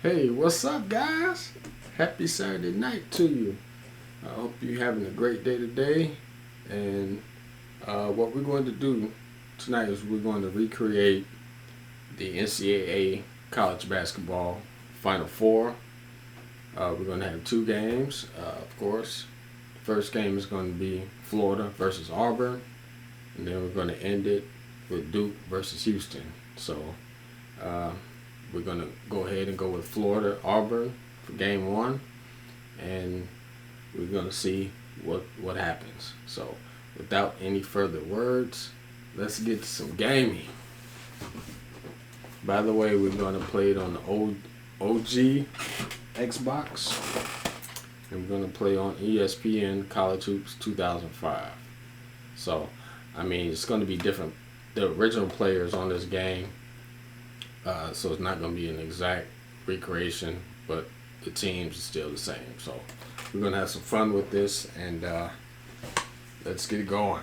Hey, what's up, guys? Happy Saturday night to you. I hope you're having a great day today. And what we're going to do tonight is we're going to recreate the NCAA college basketball Final Four. We're going to have two games, of course. The first game is going to be Florida versus Auburn, and then we're going to end it with Duke versus Houston. So, we're going to go ahead and go with Florida Auburn for game one, and we're going to see what happens. So without any further words, let's get to some gaming. By the way, we're going to play it on the OG Xbox, and we're going to play on ESPN College Hoops 2005. So, I mean, it's going to be different. The original players on this game, so it's not going to be an exact recreation, but the teams are still the same. So we're going to have some fun with this, and let's get it going.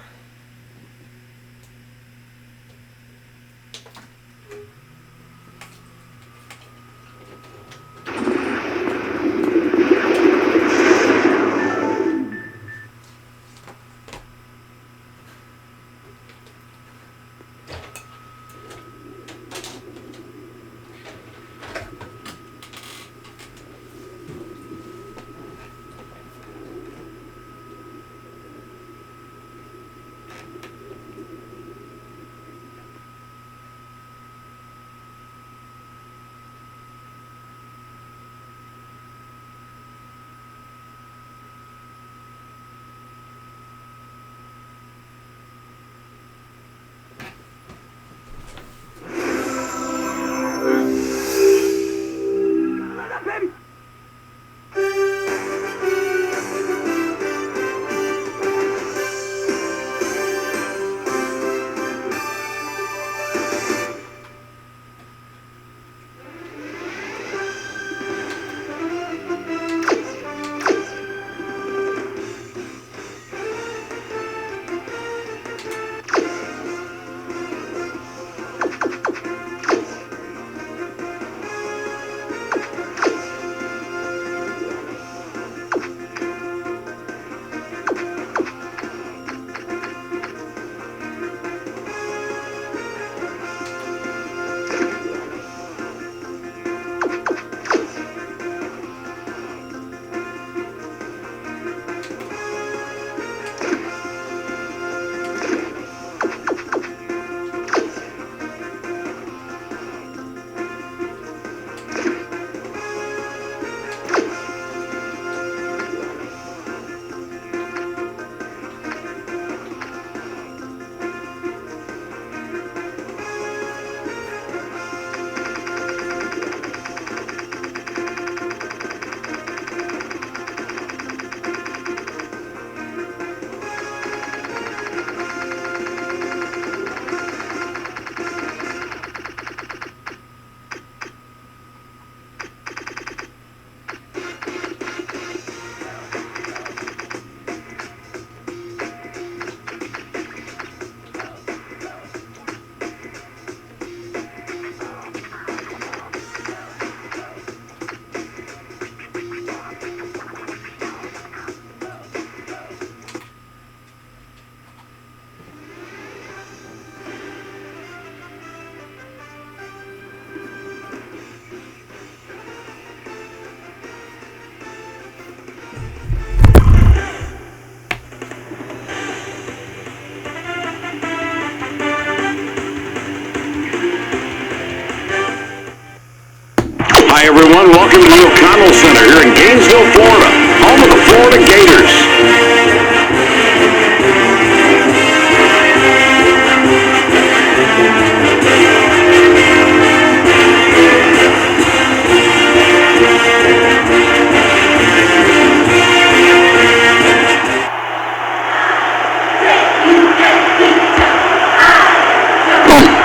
Hi, everyone. Welcome to the O'Connell Center here in Gainesville, Florida, home of the Florida Gators.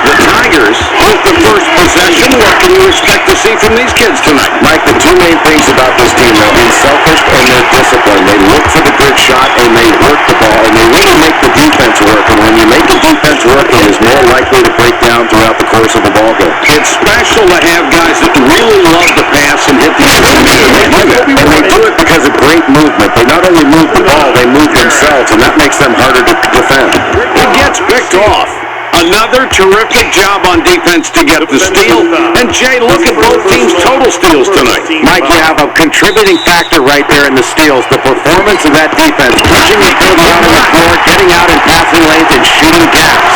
The Tigers hold the first possession. What can you expect to see from these kids tonight? Mike, the two main things about this team, they're unselfish and they're disciplined. They look for the good shot and they work the ball, and they really make the defense work. And when you make the defense work, it is more likely to break down throughout the course of the ball game. It's special to have guys that really love to pass and hit the open man. They do that, and they do it because of great movement. They not only move the ball, they move themselves, and that makes them harder to defend. It gets picked off. Another terrific job on defense to get the steal. And Jay, look at both teams' total steals tonight. Mike, you have a contributing factor right there in the steals. The performance of that defense, pushing the field out on the floor, getting out in passing lanes, and shooting gaps.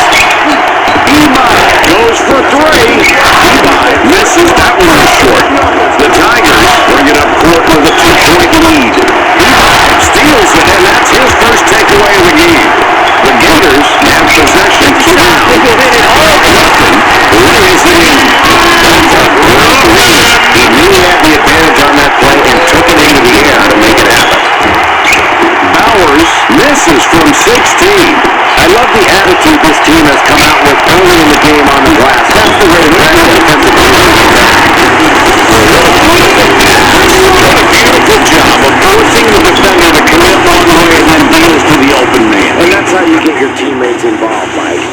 Eby goes for three. Eby misses. That one was short. The Tigers bring it up court with a 2-point lead. Eby steals it, and that's his first takeaway of the game. The Gators have possession to down. Clifton lays it in. That's a great read. He knew he had the advantage on that play and took it into the air to make it happen. Bowers misses from 16. I love the attitude this team has come out with early in the game on the glass. That's the way to break the defensive position back. What a beautiful job of forcing the defender to commit one way and then deals to the open man. And that's how you get your teammates involved, Mike.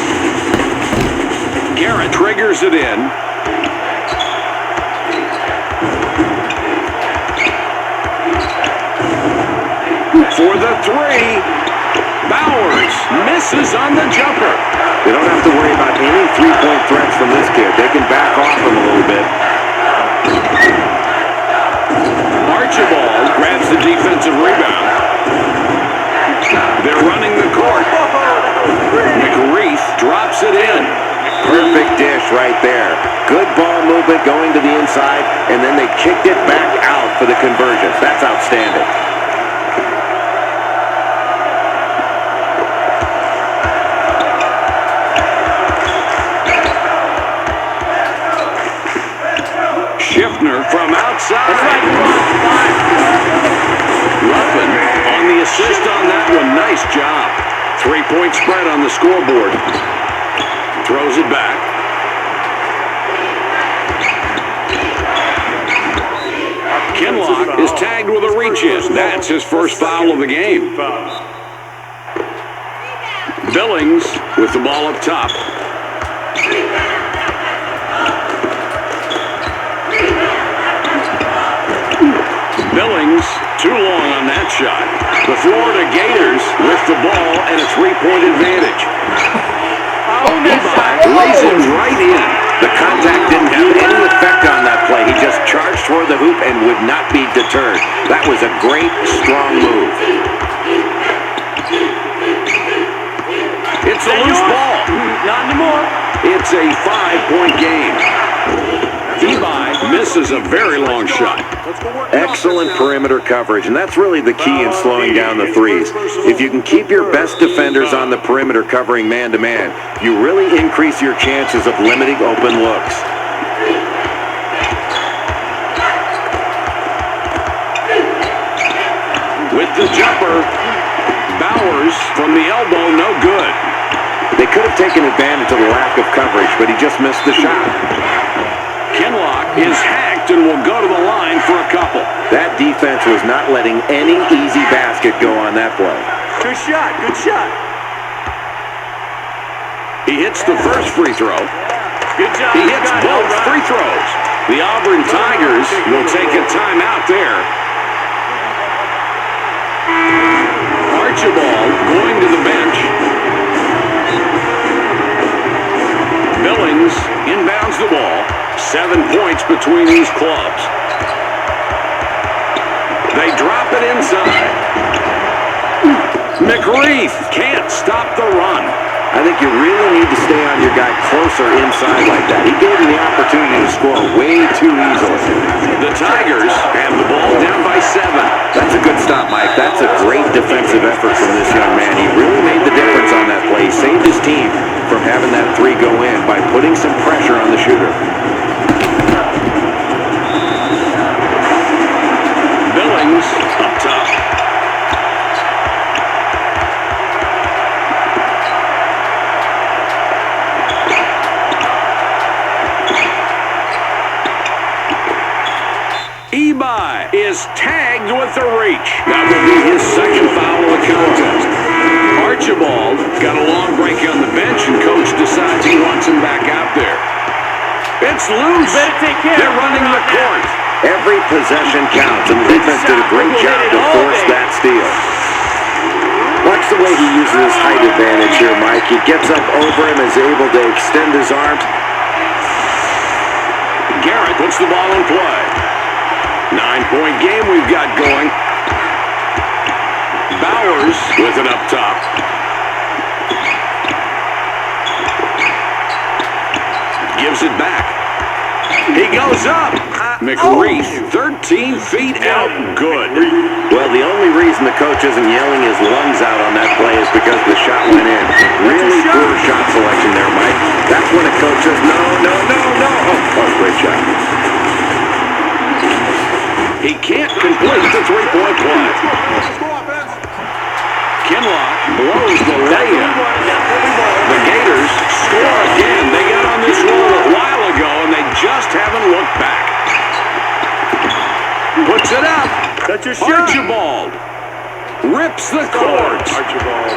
Garrett triggers it in. For the three, Bowers misses on the jumper. They don't have to worry about any three-point threats from this kid. They can back off him a little bit. Archibald grabs the defensive rebound. They're running the court. McReith drops it in. Perfect dish right there. Good ball movement going to the inside, and then they kicked it back out for the conversion. That's outstanding. Schiffner from outside. Ruffin on the assist on that one. Nice job. 3-point spread on the scoreboard. Throws it back. Kinlock is tagged with a reach-in. That's his first foul of the game. Billings with the ball up top. Billings, too long on that shot. The Florida Gators with the ball and a 3-point advantage. Eby lays it right in. The contact didn't have any effect on that play. He just charged toward the hoop and would not be deterred. That was a great, strong move. It's a loose ball. Not anymore. It's a 5-point game. Eby misses a very long shot. Excellent perimeter coverage, and that's really the key in slowing down the threes. If you can keep your best defenders on the perimeter covering man-to-man, you really increase your chances of limiting open looks. With the jumper, Bowers from the elbow, no good. They could have taken advantage of the lack of coverage, but he just missed the shot. Kinlock is hacked and will go to the line for a couple. That defense was not letting any easy basket go on that play. Good shot, good shot. He hits the first free throw. Good job. He hits both free throws. The Auburn Tigers will take a timeout there. Archibald going to the bench. Billings inbounds the ball. 7 points between these clubs. They drop it inside. McReith can't stop the run. I think you really need to stay on your guy closer inside like that. He gave him the opportunity to score way too easily. The Tigers have the ball down by 7. That's a good stop, Mike. That's a great defensive effort from this young man. He really made the difference on that play. He saved his team from having that three go in by putting some pressure on the shooter. Billings up top. Eby is tagged with the reach. That will be his second foul of the contest. Archibald got a long break on the bench, and coach decides he wants him back out there. It's loose. They're running the court. Every possession counts, and the defense did a great job to force that steal. Watch the way he uses his height advantage here, Mike. He gets up over him, is able to extend his arms. Garrett puts the ball in play. 9-point game we've got going. Bowers with it up top. Gives it back. He goes up. McReith, 13 feet out. Good. Well, the only reason the coach isn't yelling his lungs out on that play is because the shot went in. Really poor shot selection there, Mike. That's when a coach says, no, no, no, no. Oh, great shot. He can't complete the three-point play. Kinlock blows the lay-in. The Gators score again. They got on this roll a while ago, and they just haven't looked back. Puts it up. Archibald rips the court.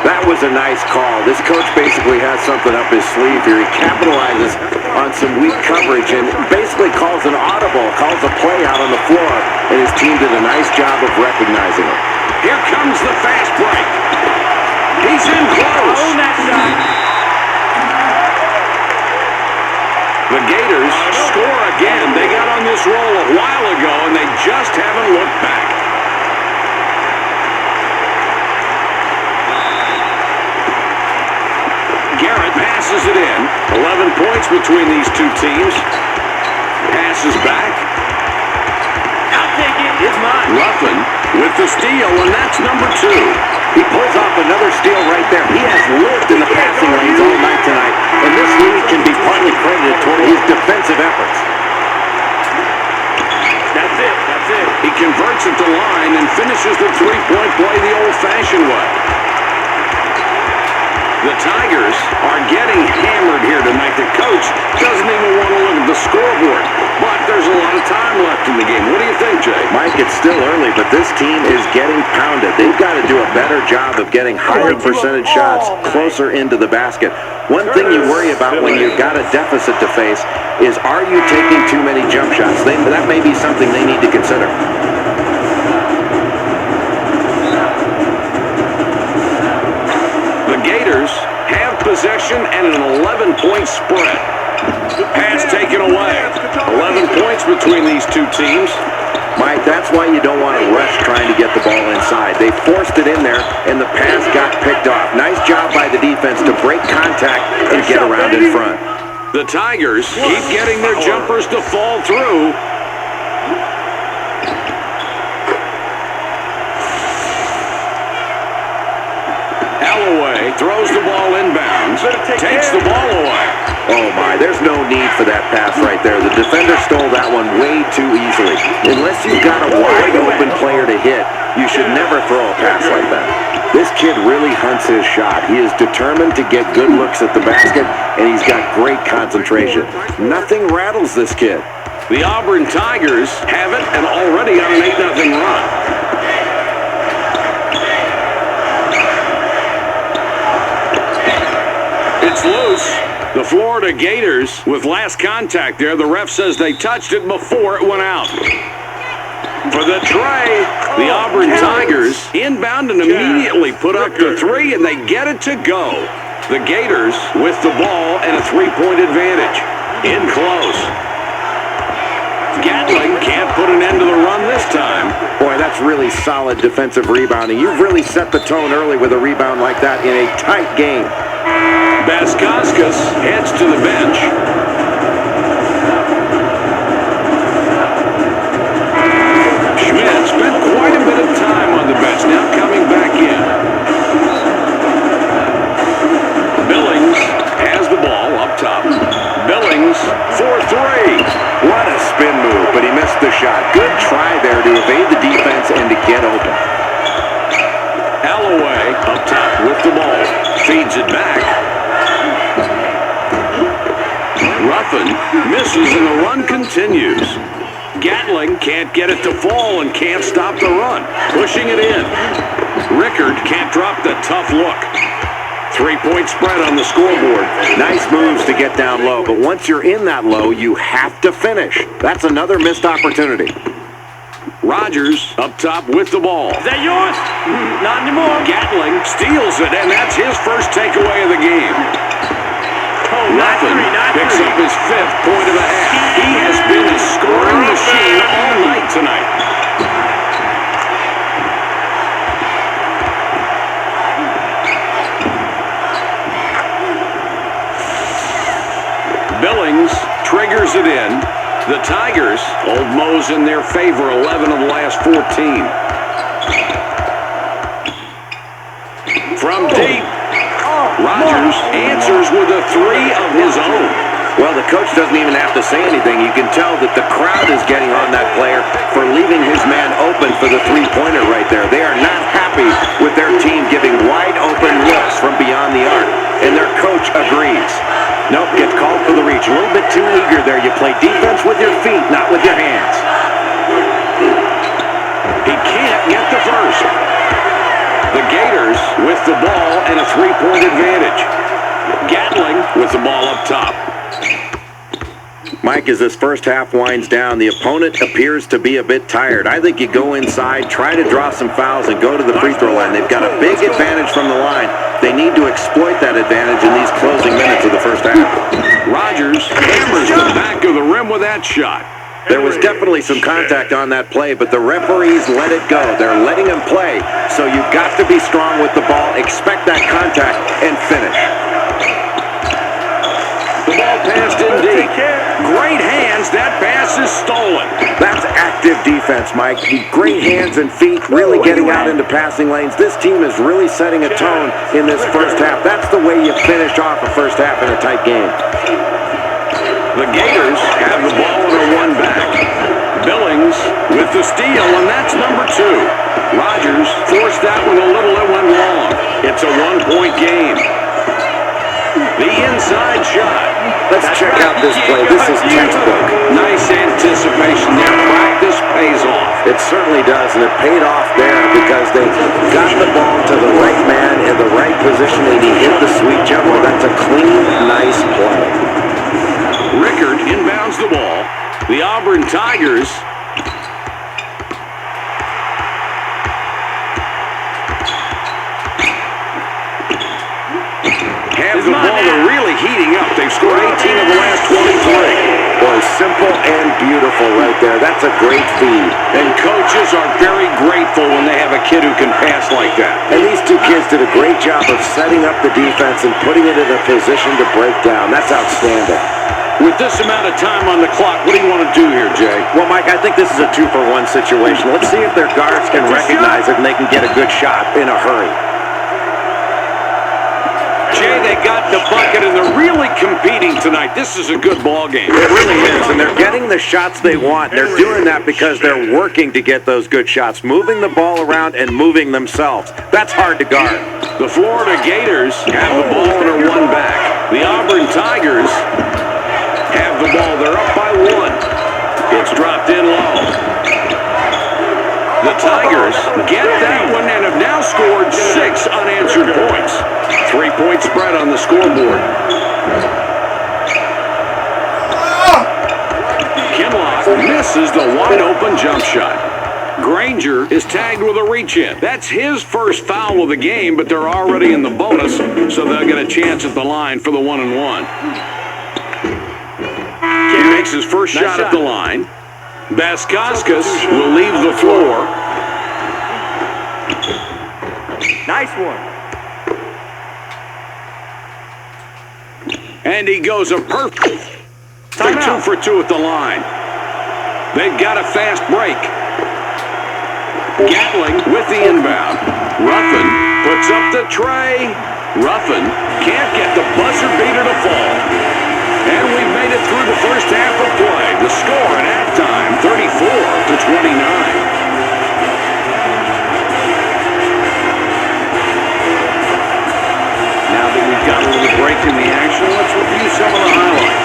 That was a nice call. This coach basically has something up his sleeve here. He capitalizes on some weak coverage and basically calls an audible, calls a play out on the floor, and his team did a nice job of recognizing it. Here comes the fast break. He's in close. Own that shot. The Gators score again. They got on this roll a while ago, and they just haven't looked back. Garrett passes it in. 11 points between these two teams. Passes back. I'll take it. It's mine. Ruffin with the steal, and that's number 2. He pulls off another steal right there. He has lived in the passing lanes all night tonight, and this lead can be partly credited toward his defensive efforts. That's it. That's it. He converts at the line and finishes the three-point play the old-fashioned way. The Tigers are getting hammered here tonight. The coach doesn't even want to look at the scoreboard, but there's a lot of time left in the game. What do you think, Jay? Mike, it's still early, but this team is getting pounded. They've got to do a better job of getting higher percentage shots closer into the basket. One thing you worry about when you've got a deficit to face is, are you taking too many jump shots? That may be something they need to consider. The Gators have possession and an 11-point spread. Pass taken away. 11 points between these two teams. Mike, that's why you don't want to rush trying to get the ball inside. They forced it in there, and the pass got picked off. Nice job by the defense to break contact and get around in front. The Tigers keep getting their jumpers to fall through. Alloway throws the ball inbounds, takes the ball away. Oh my, there's no need for that pass right there. The defender stole that one way too easily. Unless you've got a wide open player to hit, you should never throw a pass like that. This kid really hunts his shot. He is determined to get good looks at the basket, and he's got great concentration. Nothing rattles this kid. The Auburn Tigers have it and already on an 8-0 run. It's loose. The Florida Gators with last contact there. The ref says they touched it before it went out. For the tray, the Auburn Tigers inbound and immediately put up the 3, and they get it to go. The Gators with the ball and a 3-point advantage. In close. Gatling can't put an end to the run this time. Boy, that's really solid defensive rebounding. You've really set the tone early with a rebound like that in a tight game. Baskauskas heads to the bench. Schmidt spent quite a bit of time on the bench, now coming back in. Billings has the ball up top. Billings for 3. What a spin move, but he missed the shot. Good try there to evade the defense and to get open. Alloway up top with the ball. Feeds it back. Ruffin misses and the run continues. Gatling can't get it to fall and can't stop the run. Pushing it in. Rickard can't drop the tough look. 3-point spread on the scoreboard. Nice moves to get down low, but once you're in that low, you have to finish. That's another missed opportunity. Rogers up top with the ball. Is that yours? Not anymore. Gatling steals it, and that's his first takeaway of the game. Oh, not Ruffin three, not picks three. up his 5th point of the half. He has been a scoring machine all night tonight. Billings triggers it in. The Tigers, Old Mo's in their favor, 11 of the last 14. From deep, Rogers answers with a 3 of his own. Well, the coach doesn't even have to say anything. You can tell that the crowd is getting on that player for leaving his man open for the three-pointer right there. They are not happy with their team giving wide open looks from beyond the arc, and their coach agrees. Nope, gets called for the reach. A little bit too eager there. You play defense with your feet, not with your hands. He can't get the first. The Gators with the ball and a 3-point advantage. Gatling with the ball up top. Mike, as this first half winds down, the opponent appears to be a bit tired. I think you go inside, try to draw some fouls, and go to the free throw line. They've got a big advantage from the line. They need to exploit that advantage in these closing minutes of the first half. Rogers hammers the back of the rim with that shot. There was definitely some contact on that play, but the referees let it go. They're letting him play, so you've got to be strong with the ball, expect that contact, and finish. The ball passed in deep. Great hands. That pass is stolen. That's active defense, Mike. Great hands and feet, really getting out into passing lanes. This team is really setting a tone in this first half. That's the way you finish off a first half in a tight game. The Gators have the ball in a one-back. Billings with the steal, and that's number 2. Rogers forced that one a little. It went long. It's a one-point game. The inside shot. Let's check out this play. This is textbook. Nice anticipation there. Practice pays off. It certainly does, and it paid off there because they got the ball to the right man in the right position, and he hit the sweet jumper. That's a clean, nice play. Rickard inbounds the ball. The Auburn Tigers have the ball. They're really heating up. They've scored 18 of the last 23. Boy, simple and beautiful right there. That's a great feed. And coaches are very grateful when they have a kid who can pass like that. And these two kids did a great job of setting up the defense and putting it in a position to break down. That's outstanding. With this amount of time on the clock, what do you want to do here, Jay? Well, Mike, I think this is a 2-for-1 situation. Let's see if their guards can recognize it and they can get a good shot in a hurry. Jay, they got the bucket, and they're really competing tonight. This is a good ball game. It really is, and they're getting the shots they want. They're doing that because they're working to get those good shots, moving the ball around and moving themselves. That's hard to guard. The Florida Gators have the ball in a one-back. The Auburn Tigers have the ball. They're up by 1. It's dropped in low. The Tigers get that one and have now scored 6 unanswered points. 3-point spread on the scoreboard. Kinlock misses the wide-open jump shot. Granger is tagged with a reach-in. That's his first foul of the game, but they're already in the bonus, so they'll get a chance at the line for the 1-and-1. He makes his first shot at the line. Baskauskas will leave the floor. Nice one. And he goes a perfect 2 for 2 at the line. They've got a fast break. Gatling with the inbound. Ruffin puts up the tray. Ruffin can't get the buzzer beater to fall. And we've made it through the first half of play. The score at halftime, 34-29. Now that we've got a little break in the action, let's review some of the highlights.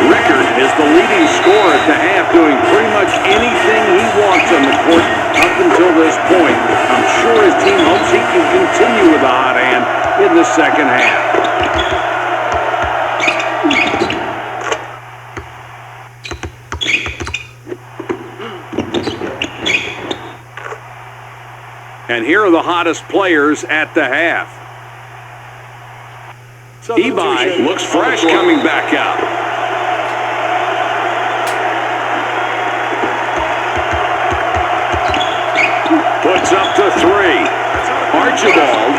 Rickard is the leading scorer at the half, doing pretty much anything he wants on the court up until this point. I'm sure his team hopes he can continue with the hot hand in the second half. And here are the hottest players at the half. Ebi looks fresh coming back out. Puts up the three. Archibald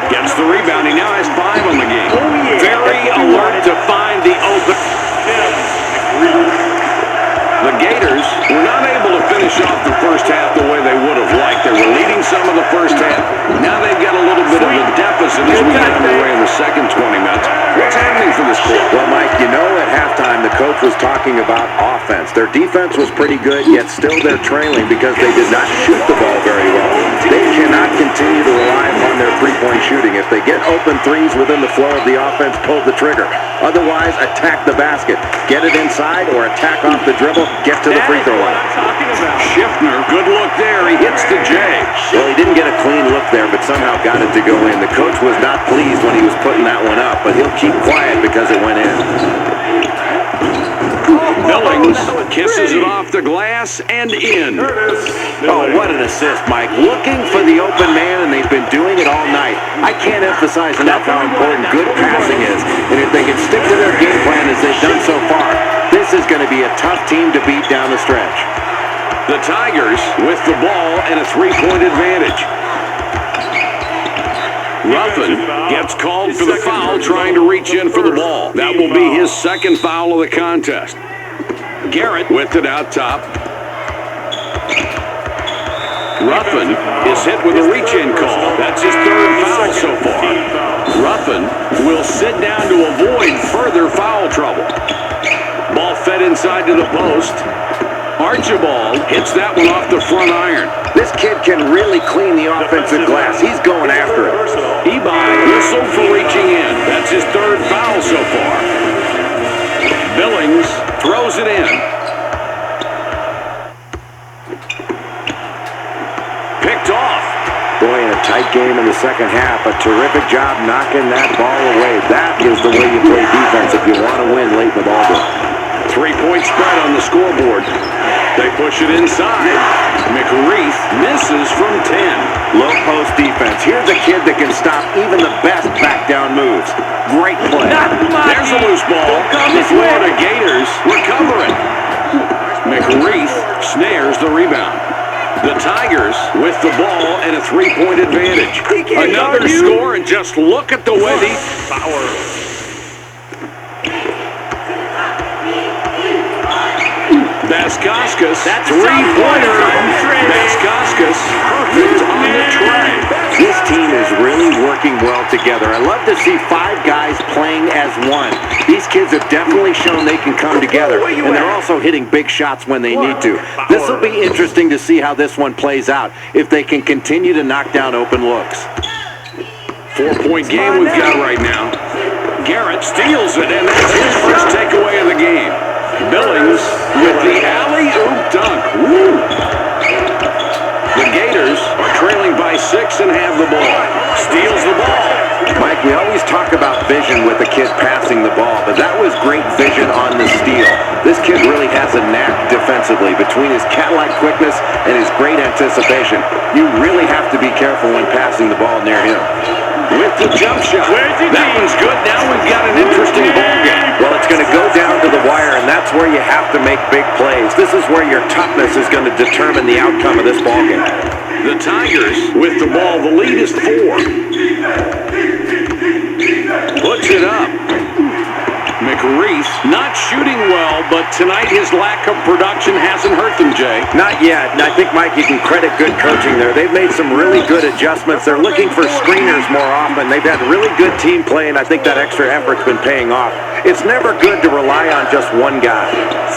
gets the rebound. He now has 5 on the game. Very alert to find the open. The Gators were not able to finish off the first half the way they would have liked. They were leading some of the first half. Now they've got a little bit of a deficit as we get underway in the second 20 minutes. What's happening for this club? Well, Mike, you know at halftime the coach was talking about offense. Their defense was pretty good, yet still they're trailing because they did not shoot the ball very well. They cannot continue to rely upon their three-point shooting. If they get open threes within the flow of the offense, pull the trigger. Otherwise, attack the basket. Get it inside or attack off the dribble. Get to the free throw line. Schiffner, good look there. He hits the J. Well, he didn't get a clean look there, but somehow got it to go in. The coach was not pleased when he was putting that one up, but he'll keep quiet because it went in. Billings kisses it off the glass and in. Oh, what an assist, Mike. Looking for the open man, and they've been doing it all night. I can't emphasize enough how important good passing is. And if they can stick to their game plan as they've done so far, this is going to be a tough team to beat down the stretch. The Tigers with the ball and a 3-point advantage. Ruffin gets called for the foul, trying to reach in for the ball. That will be his second foul of the contest. Garrett with it out top. Ruffin is hit with a reach-in call. That's his third foul so far. Ruffin will sit down to avoid further foul trouble. Ball fed inside to the post. Archibald hits that one off the front iron. This kid can really clean the offensive glass. He's going after it. Ebi whistled for reaching in. That's his third foul so far. Billings throws it in. Picked off. Boy, in a tight game in the second half, a terrific job knocking that ball away. That is the way you play defense if you want to win late in the ball game. 3-point spread on the scoreboard. They push it inside. McReith misses from 10. Low post defense. Here's a kid that can stop even the best back down moves. Great play. There's a loose ball. The Florida Gators recovering. McReith snares the rebound. The Tigers with the ball and a 3-point advantage. Another score, and just look at the way these power. Baskauskas, three-pointer. Baskauskas, perfect on the tray. This team is really working well together. I love to see 5 guys playing as one. These kids have definitely shown they can come together, and they're also hitting big shots when they need to. This will be interesting to see how this one plays out, if they can continue to knock down open looks. 4-point game we've got right now. Garrett steals it, and that's his first takeaway of the game. Billings with the alley-oop dunk. Woo! The Gators are trailing by 6 and have the ball. Steals the ball. Mike, we always talk about vision with the kid passing the ball, but that was great vision on the steal. This kid really has a knack defensively between his cat-like quickness and his great anticipation. You really have to be careful when passing the ball near him. With the jump shot. That one's good. Now we've got an interesting ball game. Well, it's going to go down to the wire, and that's where you have to make big plays. This is where your toughness is going to determine the outcome of this ball game. The Tigers with the ball. The lead is 4. Puts it up. McReith not shooting well, but tonight his lack of production hasn't hurt them, Jay. Not yet, and I think, Mike, you can credit good coaching there. They've made some really good adjustments. They're looking for screeners more often. They've had really good team play, and I think that extra effort's been paying off. It's never good to rely on just one guy.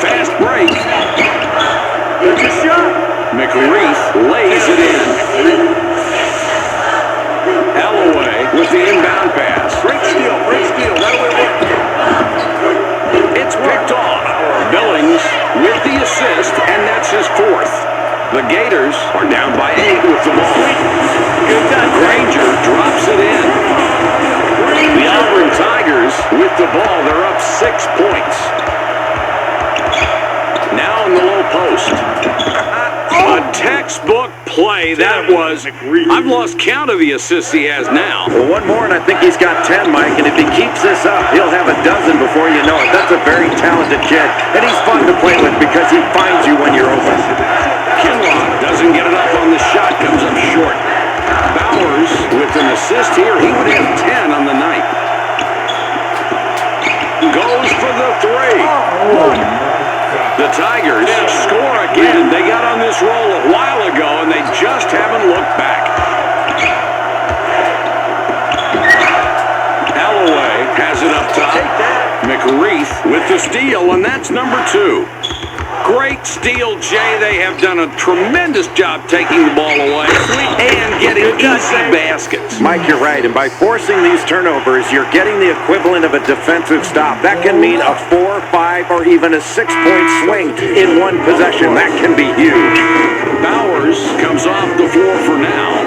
Fast break. That's a shot. McReith lays it in. Alloway with the inbound pass. Great steal. That'll work. It's picked off. Billings with the assist, and that's his 4th. The Gators are down by 8 with the ball. Good touch. Granger drops it in. The Auburn Tigers with the ball. They're up 6 points. Now in the low post. A textbook play that was. I've lost count of the assists he has now. Well, one more, and I think he's got 10, Mike. And if he keeps this up, he'll have a dozen before you know it. That's a very talented kid, and he's fun to play with because he finds you when you're open. Kinlaw doesn't get it up on the shot, comes up short. Bowers with an assist here. He would have 10 on the night. Goes for the three. The Tigers score again. They got on this roll a while ago, and they just haven't looked back. Alloway has it up top. McReith with the steal, and that's number 2. Great steal, Jay. They have done a tremendous job taking the ball away and getting easy baskets. Mike, you're right. And by forcing these turnovers, you're getting the equivalent of a defensive stop. That can mean a 4, 5, or even a 6-point swing in one possession. That can be huge. Bowers comes off the floor for now.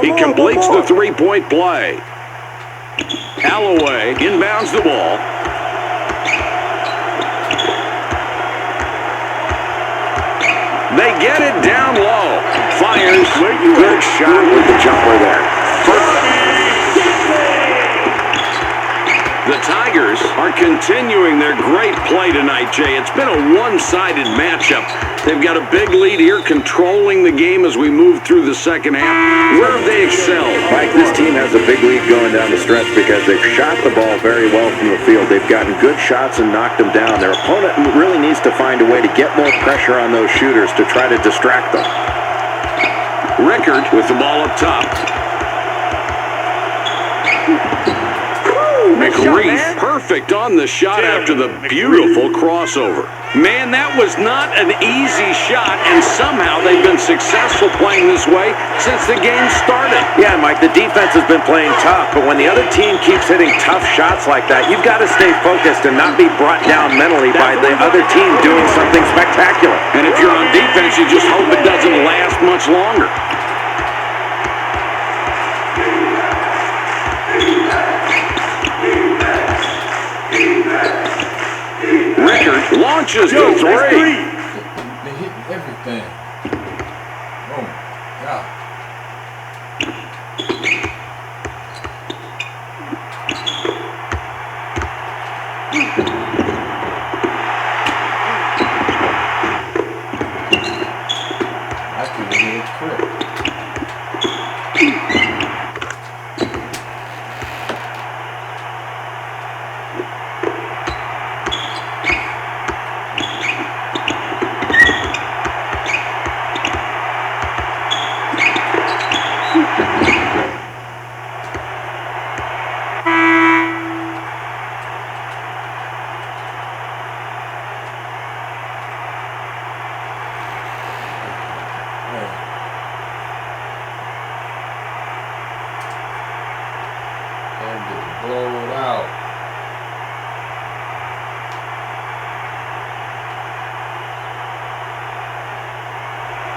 He completes the three-point play. Alloway inbounds the ball. They get it down low. Fires. Good shot with the jumper there. The Tigers are continuing their great play tonight, Jay. It's been a one-sided matchup. They've got a big lead here, controlling the game as we move through the second half. Where have they excelled? Mike, this team has a big lead going down the stretch because they've shot the ball very well from the field. They've gotten good shots and knocked them down. Their opponent really needs to find a way to get more pressure on those shooters to try to distract them. Rickard with the ball up top. McReith, perfect on the shot after the beautiful crossover. Man, that was not an easy shot, and somehow they've been successful playing this way since the game started. Yeah, Mike, the defense has been playing tough, but when the other team keeps hitting tough shots like that, you've got to stay focused and not be brought down mentally by the other team doing something spectacular. And if you're on defense, you just hope it doesn't last much longer. Rickard launches the three. They hit everything. Oh, my God. I couldn't hear it correct. Blown out.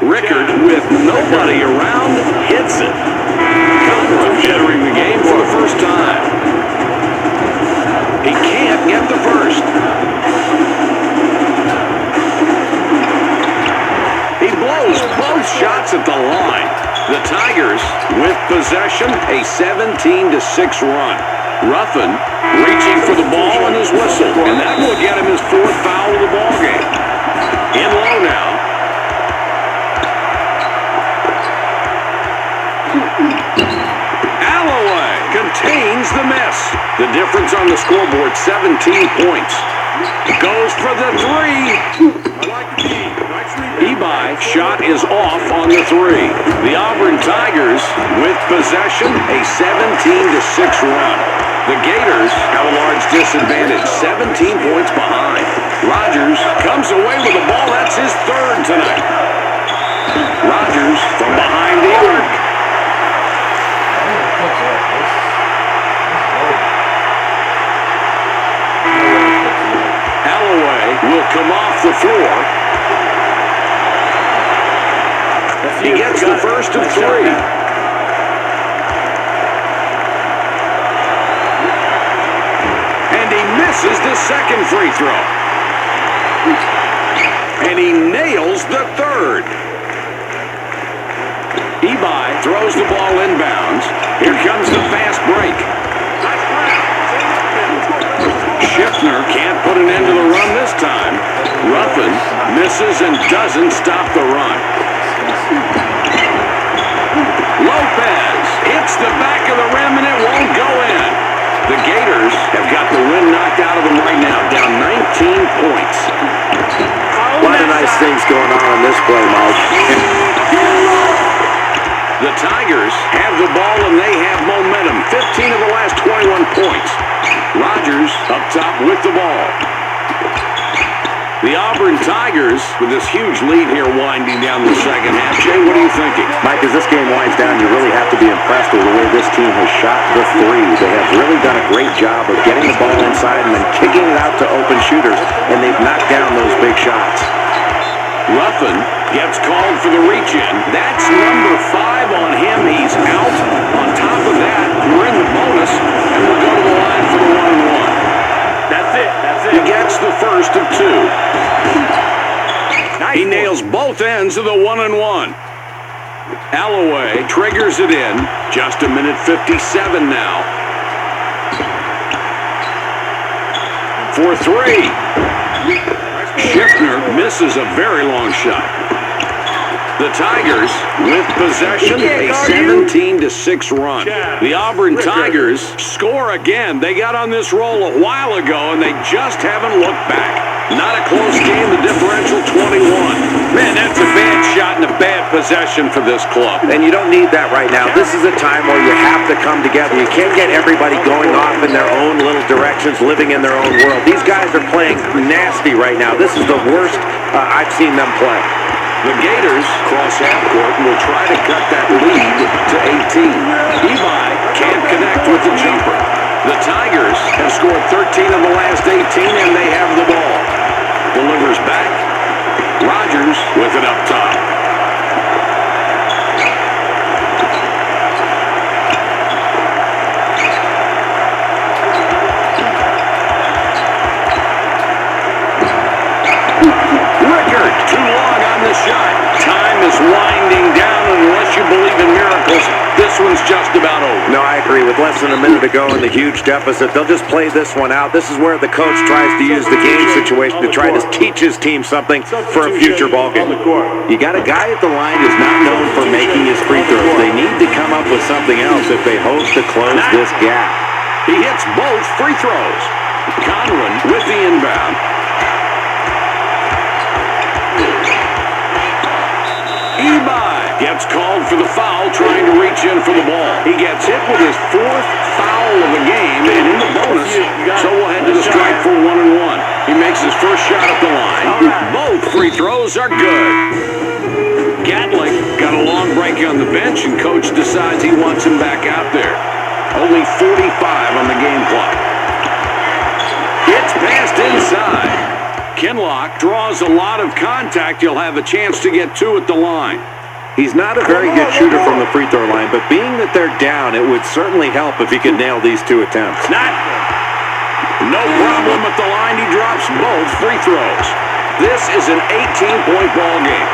Rickard, with nobody around, hits it. Conrad entering the game for the first time. He can't get the first. He blows both shots at the line. The Tigers with possession, a 17-6 run. Ruffin reaching for the ball and his whistle, and that will get him his 4th foul of the ball game. In low now. Alloway contains the miss. The difference on the scoreboard, 17 points. Goes for the three. Ebi shot is off on the three. The Auburn Tigers with possession, a 17-6 run. The Gators have a large disadvantage, 17 points behind. Rogers comes away with the ball. That's his 3rd tonight. Rogers from behind the arc. Alloway will come off the floor. He gets the first of 3. And he misses the second free throw. And he nails the 3rd. Ebi throws the ball inbounds. Here comes the fast break. Schiffner can't put an end to the run this time. Ruffin misses and doesn't stop the run. Lopez hits the back of the rim and it won't go in. The Gators have got the wind knocked out of them right now, down 19 points. A lot of nice things going on in this play, Mike. The Tigers have the ball and they have momentum. 15 of the last 21 points. Rodgers up top with the ball. The Auburn Tigers with this huge lead here winding down the second half. Jay, what are you thinking? Mike, as this game winds down, you really have to be impressed with the way this team has shot the three. They have really done a great job of getting the ball inside and then kicking it out to open shooters, and they've knocked down those big shots. Ruffin gets called for the reach-in. That's number 5 on him. He's out. On top of that, we're in the bonus, and we'll go to the line for the 1-and-1. That's it. He gets the first of 2. He nails both ends of the 1-and-1. Alloway triggers it in. Just a minute 57 now. For 3. Schiffner misses a very long shot. The Tigers with possession, a 17-6 run. The Auburn Tigers score again. They got on this roll a while ago, and they just haven't looked back. Not a close game, the differential 21. Man, that's a bad shot and a bad possession for this club. And you don't need that right now. This is a time where you have to come together. You can't get everybody going off in their own little directions, living in their own world. These guys are playing nasty right now. This is the worst I've seen them play. The Gators cross half court and will try to cut that lead to 18. Ebi can't connect with the jumper. The Tigers have scored 13 of the last 18 and they have the ball. Delivers back. Rodgers with it up top. Shot. Time is winding down, and unless you believe in miracles, this one's just about over. No, I agree. With less than a minute to go in the huge deficit, they'll just play this one out. This is where the coach tries to use the game situation to try to teach his team something for a future ball game. You got a guy at the line who's not known for making his free throws. They need to come up with something else if they hope to close this gap. He hits both free throws. Conran with the inbound. Ebi gets called for the foul, trying to reach in for the ball. He gets hit with his 4th foul of the game, and in the bonus, so we'll head to the strike for 1-and-1. He makes his first shot at the line. Both free throws are good. Gatling got a long break on the bench, and coach decides he wants him back out there. Only 45 on the game clock. It's passed inside. Kinlock draws a lot of contact. You'll have a chance to get 2 at the line. He's not a very good shooter from the free throw line, but being that they're down, it would certainly help if he could nail these 2 attempts. Not no problem at the line. He drops both free throws. This is an 18-point ball game.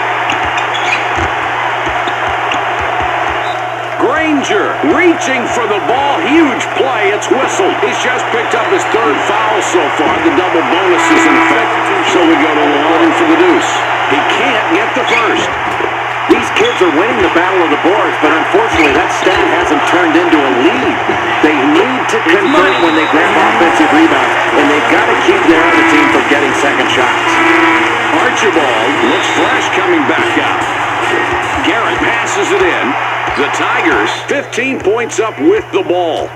Granger reaching for the ball. Huge play. It's whistled. He's just picked up his 3rd foul so far. The double bonus is in effect. So we go to the line for the deuce. He can't get the first. These kids are winning the battle of the boards, but unfortunately that stat hasn't turned into a lead. They need to convert when they grab offensive rebounds, and they've got to keep their other team from getting second shots. Archibald looks fresh coming back out. Garrett passes it in. The Tigers 15 points up with the ball.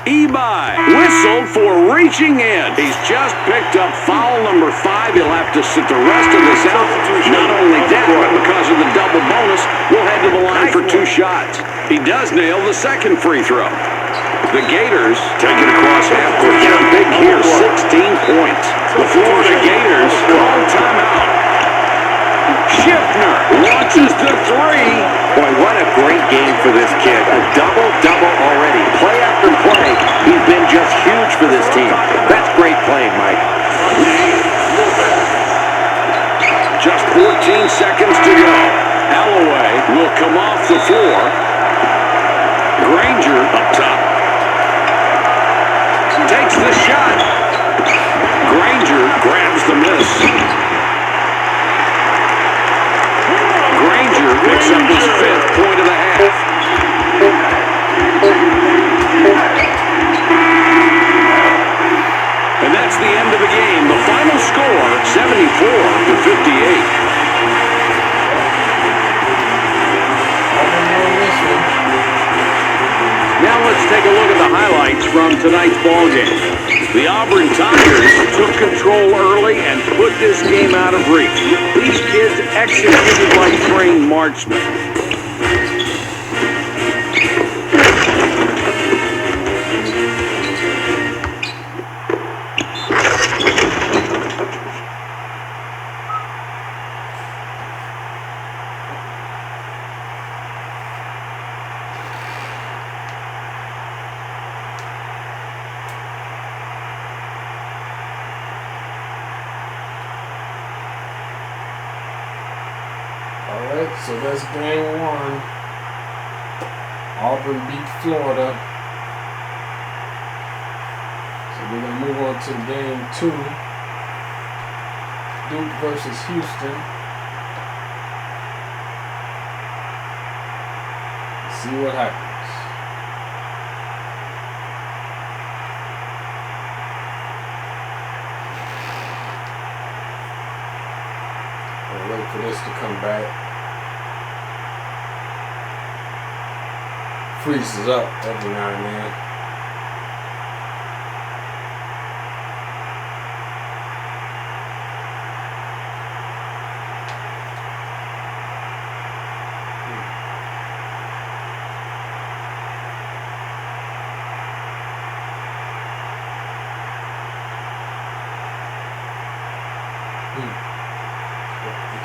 Ebi whistled for reaching in. He's just picked up foul number 5. He'll have to sit the rest of this out. Not only that, but because of the double bonus, we'll head to the line for 2 shots. He does nail the second free throw. The Gators take it across half court. Down big here, 16 points. The Florida Gators call timeout. Schiffner launches the 3. Boy, what a great game for this kid. A double-double already. Play after play. He's been just huge for this team. That's great playing, Mike. Just 14 seconds to go. Alloway will come off the floor. Granger up top. Takes the shot. Granger grabs the miss. Granger picks up his 5th point of the half. And that's the end of the game. The final score, 74-58. Now let's take a look at the highlights from tonight's ball game. The Auburn Tigers took control early and put this game out of reach. These kids executed like trained marksmen. Alright, so that's game 1. Auburn beat Florida. So we're going to move on to game 2. Duke versus Houston. Let's see what happens. I'll wait for this to come back. Freezes up every now and then.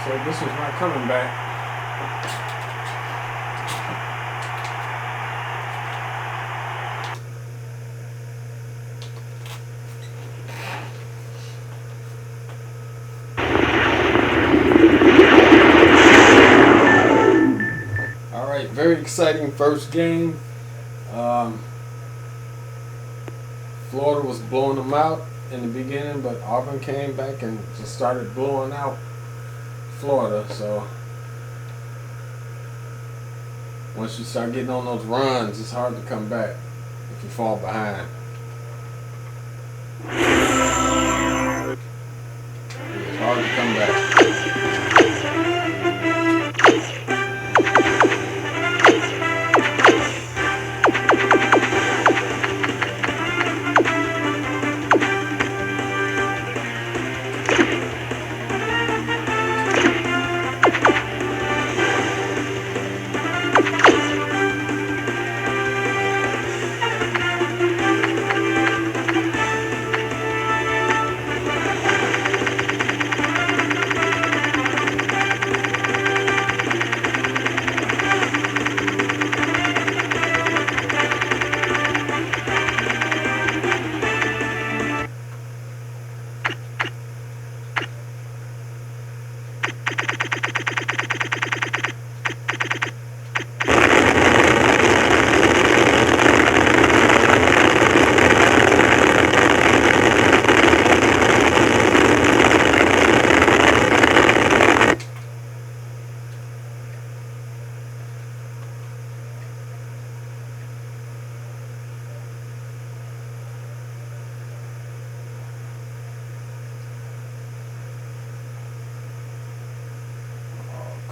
So this was not coming back. Alright, very exciting first game. Florida was blowing them out in the beginning, but Auburn came back and just started blowing out Florida. So once you start getting on those runs, it's hard to come back if you fall behind. It's hard to come back.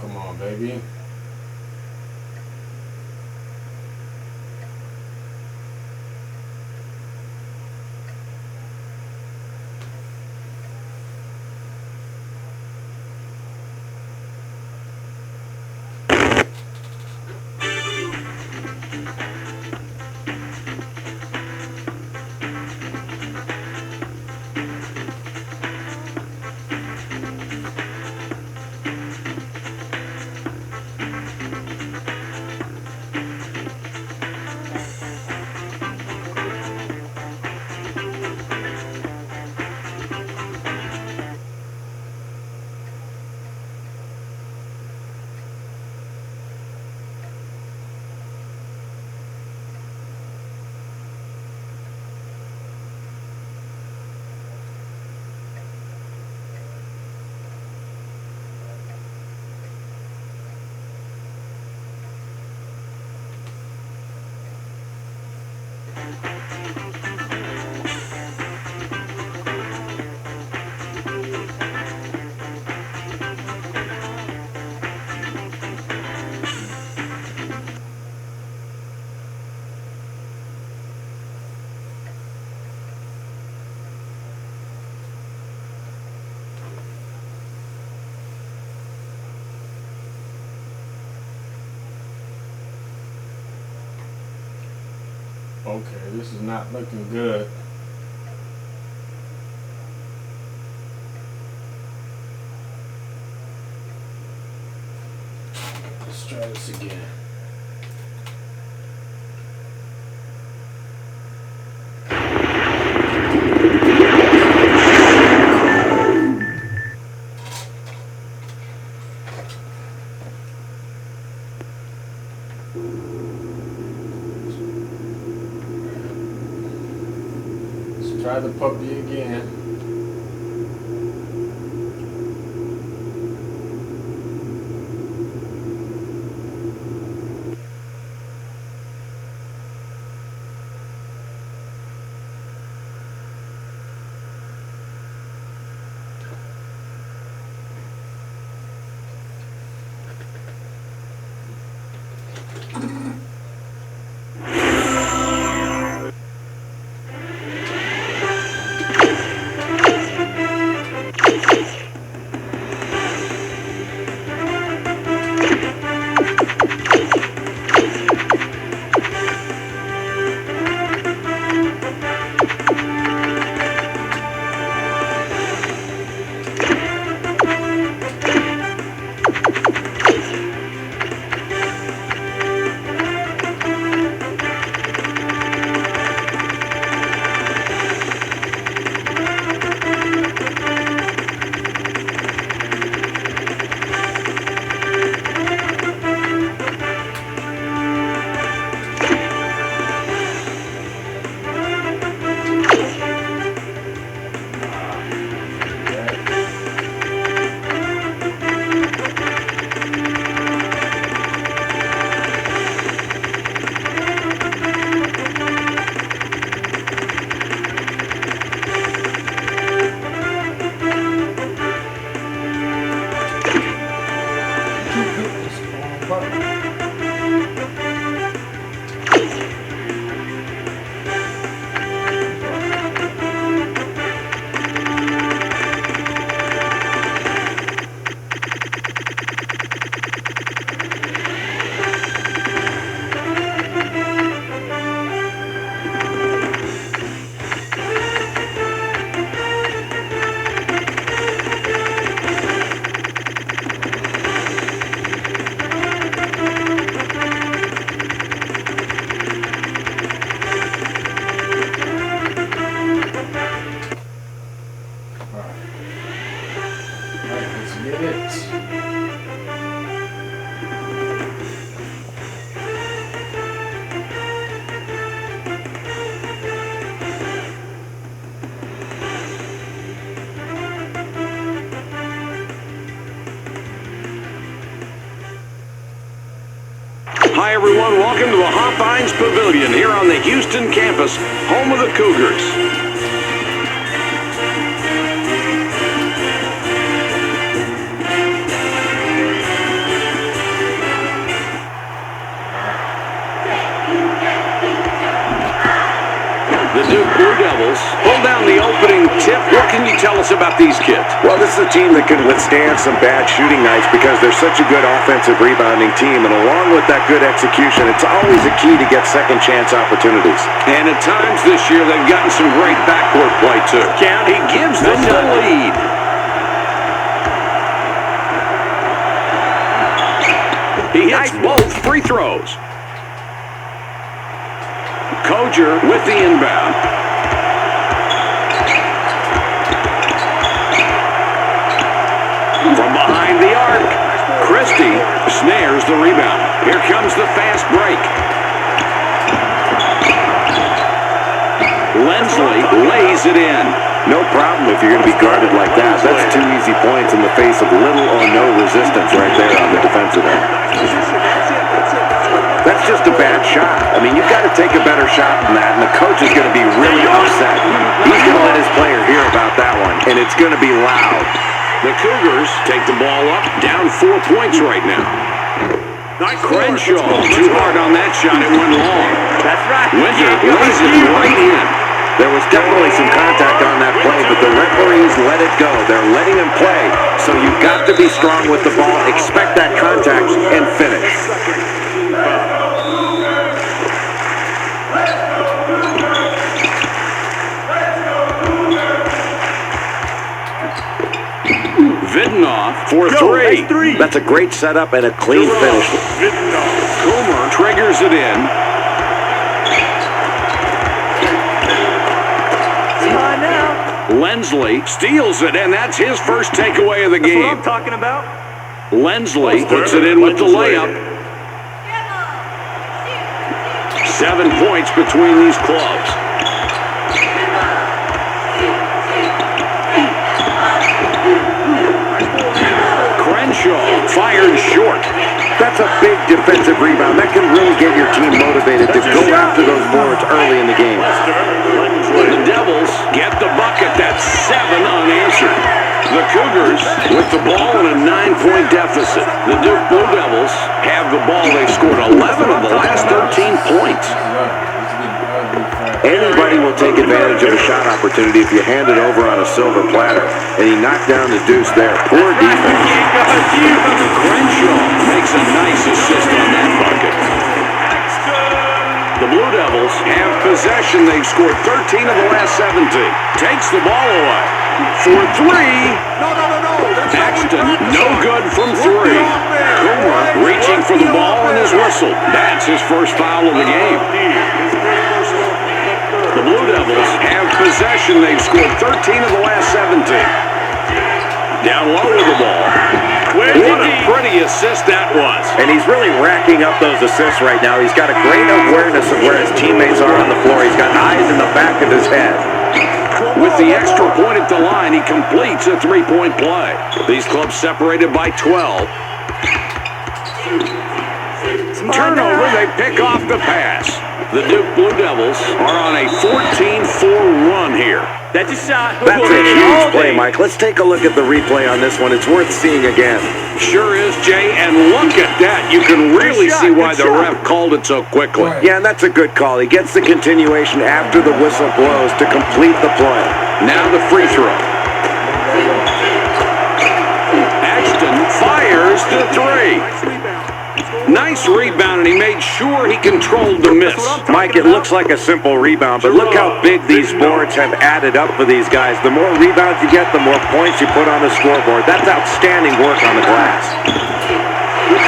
Come on, baby. Okay, this is not looking good. Let's try this again. Let's try the puppy again. Hi, everyone. Welcome to the Hopkins Pavilion here on the Houston campus, home of the Cougars. The Duke Blue Devils pull down the opening tip. What can you tell us about these kids? Well, this is a team that can withstand some bad shooting nights because they're such a good offensive rebounding team. And along with that good execution, it's always a key to get second chance opportunities. And at times this year, they've gotten some great backcourt play, too. He gives them the lead. He hits both free throws. Koger with the inbound. From behind the arc, Christie snares the rebound. Here comes the fast break. Lensley lays it in. No problem if you're going to be guarded like that. That's 2 easy points in the face of little or no resistance right there on the defensive end. That's just a bad shot. I mean, you've got to take a better shot than that, and the coach is going to be really upset. He's going to let his player hear about that one, and it's going to be loud. The Cougars take the ball up, down 4 points right now. Crenshaw, too hard on that shot, it went long. That's right. Winter lays it right in. There was definitely some contact on that play, but the referees let it go. They're letting him play, so you've got to be strong with the ball, expect that contact, and finish. Videnoff for three. That's a great setup and a clean finish. Coomer triggers it in. Lensley steals it, and that's his first takeaway of the game. That's what I'm talking about. Lensley puts it in with the layup. 7 points between these clubs. Crenshaw fired short. That's a big defensive rebound. That can really get your team motivated to go after those boards early in the game. The Devils get the bucket. That's 7 unanswered. The Cougars with the ball in a 9-point deficit. The Duke Blue Devils have the ball. They've scored 11 of the last 13 points. Anybody will take advantage of a shot opportunity if you hand it over on a silver platter. And he knocked down the deuce there. Poor defense. Crenshaw makes a nice assist on that bucket. The Blue Devils have possession. They've scored 13 of the last 17. Takes the ball away. For three. Axton, no good from three. Coomer reaching for the ball and his whistle. That's his first foul of the game. The Blue Devils have possession. They've scored 13 of the last 17. Down low with the ball. What a pretty assist that was. And he's really racking up those assists right now. He's got a great awareness of where his teammates are on the floor. He's got eyes in the back of his head. With the extra point at the line, he completes a three-point play. These clubs separated by 12. Turnover, they pick off the pass. The Duke Blue Devils are on a 14-4 run here. That's a shot. That's a huge play, Mike. Let's take a look at the replay on this one. It's worth seeing again. Sure is, Jay, and look at that. You can really see why the ref called it so quickly. Yeah, and that's a good call. He gets the continuation after the whistle blows to complete the play. Now the free throw. Axton fires the three. Nice rebound, and he made sure he controlled the miss. Mike, it looks like a simple rebound, but look how big these boards have added up for these guys. The more rebounds you get, the more points you put on the scoreboard. That's outstanding work on the glass.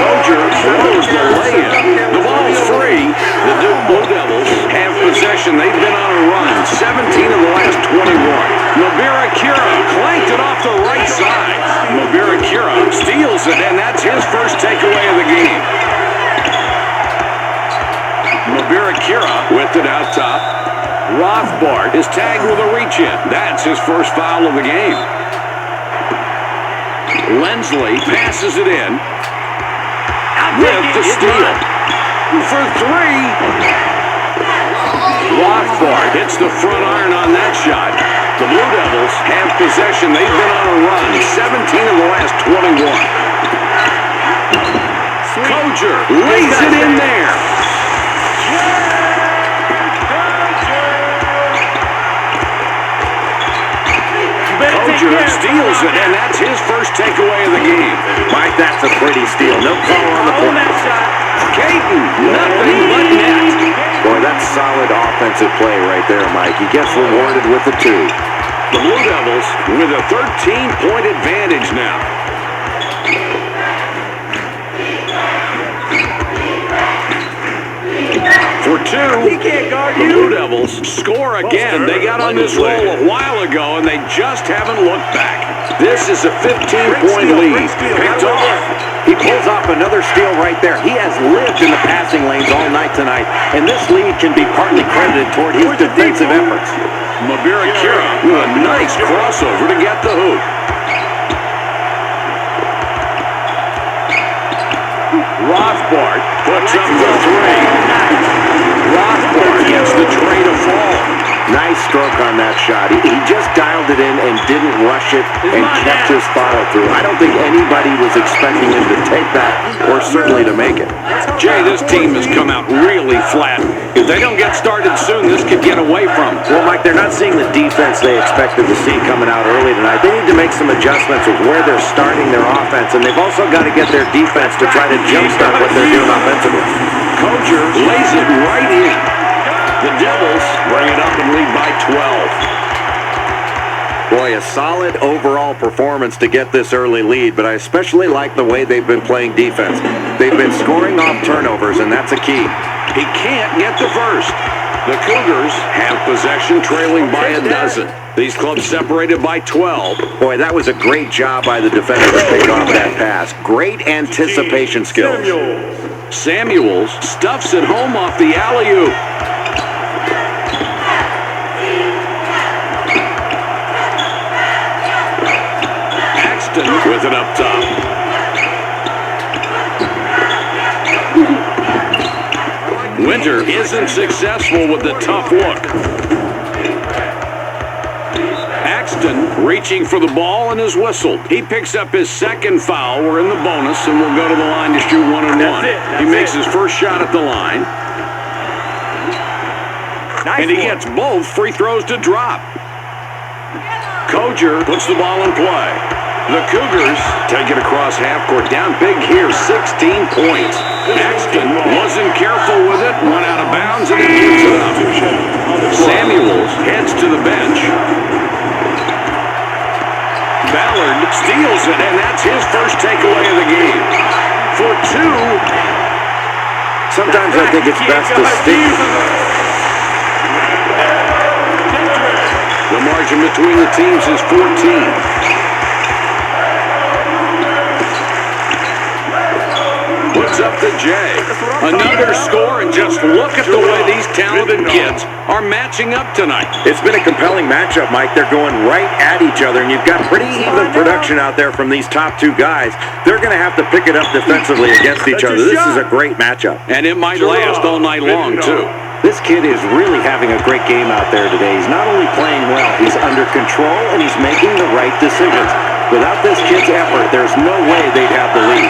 Koger throws the lay-in. The ball's free. The Duke Blue Devils have possession. They've been on a run. 17 of the last 21. Mabira Kira clanked it off the right side. Mabira Kira steals it, and that's his first takeaway of the game. Mabira Kira with it out top. Rothbard is tagged with a reach-in. That's his first foul of the game. Lensley passes it in. With the steal. For three. Rothbard hits the front iron on that shot. The Blue Devils have possession. They've been on a run. 17 of the last 21. Koger lays it in there. Koger steals it, and that's his first takeaway of the game. Mike, that's a pretty steal. No call on the point. Caton, nothing but net. Boy, that's solid offensive play right there, Mike. He gets rewarded with the two. The Blue Devils with a 13-point advantage now. For two, the Blue Devils score again. They got on this roll a while ago, and they just haven't looked back. This is a 15-point lead. Picked off. He pulls off another steal right there. He has lived in the passing lanes all night tonight, and this lead can be partly credited toward his defensive efforts. Mabira Kira with a nice crossover to get the hoop. Rothbard puts up the three. Rothbard gets the tray to fall. Nice stroke on that shot. He just dialed it in and didn't rush it and kept his follow through. I don't think anybody was expecting him to take that or certainly to make it. Jay, this team has come out really flat. If they don't get started soon, this could get away from them. Well, Mike, they're not seeing the defense they expected to see coming out early tonight. They need to make some adjustments with where they're starting their offense, and they've also got to get their defense to try to jumpstart what they're doing offensively. Koger lays it right in. The Devils bring it up and lead by 12. Boy, a solid overall performance to get this early lead, but I especially like the way they've been playing defense. They've been scoring off turnovers, and that's a key. He can't get the first. The Cougars have possession, trailing by a dozen. These clubs separated by 12. Boy, that was a great job by the defender to pick off that pass. Great anticipation skills. Samuels stuffs it home off the alley-oop. Axton with it up top. Winter isn't successful with the tough look. Axton reaching for the ball and is whistled. He picks up his second foul. We're in the bonus, and we'll go to the line to shoot 1-and-1. He makes his first shot at the line. And he gets both free throws to drop. Koger puts the ball in play. The Cougars take it across half court. Down big here, 16 points. Axton wasn't careful with it, went out of bounds, and he gives it up. Samuels heads to the bench. Ballard steals it, and that's his first takeaway of the game. For two. Sometimes I think it's best to stick. The margin between the teams is 14. Puts up to Jay. Another score, and just look at the way these talented kids are matching up tonight. It's been a compelling matchup, Mike. They're going right at each other, and you've got pretty even production out there from these top two guys. They're going to have to pick it up defensively against each other. This is a great matchup. And it might last all night long, too. This kid is really having a great game out there today. He's not only playing well, he's under control, and he's making the right decisions. Without this kid's effort, there's no way they'd have the lead.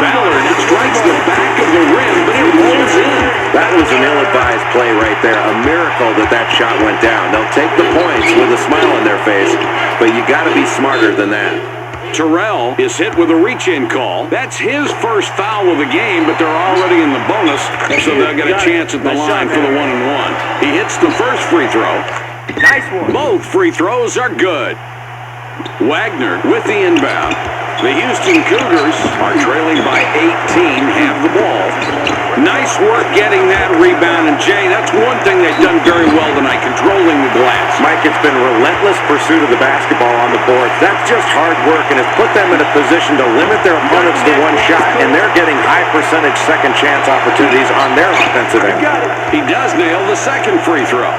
Ballard strikes the back of the rim, but it rolls in. That was an ill-advised play right there. A miracle that shot went down. They'll take the points with a smile on their face, but you got to be smarter than that. Terrell is hit with a reach-in call. That's his first foul of the game, but they're already in the bonus, so they'll get a chance at the line for the 1-and-1. He hits the first free throw. Nice one. Both free throws are good. Wagner with the inbound. The Houston Cougars are trailing by 18, have the ball. Nice work getting that rebound, and Jay, that's one thing they've done very well tonight, controlling the glass. Mike, it's been relentless pursuit of the basketball on the boards. That's just hard work, and it's put them in a position to limit their opponents to one shot, and they're getting high percentage second chance opportunities on their offensive end. He does nail the second free throw.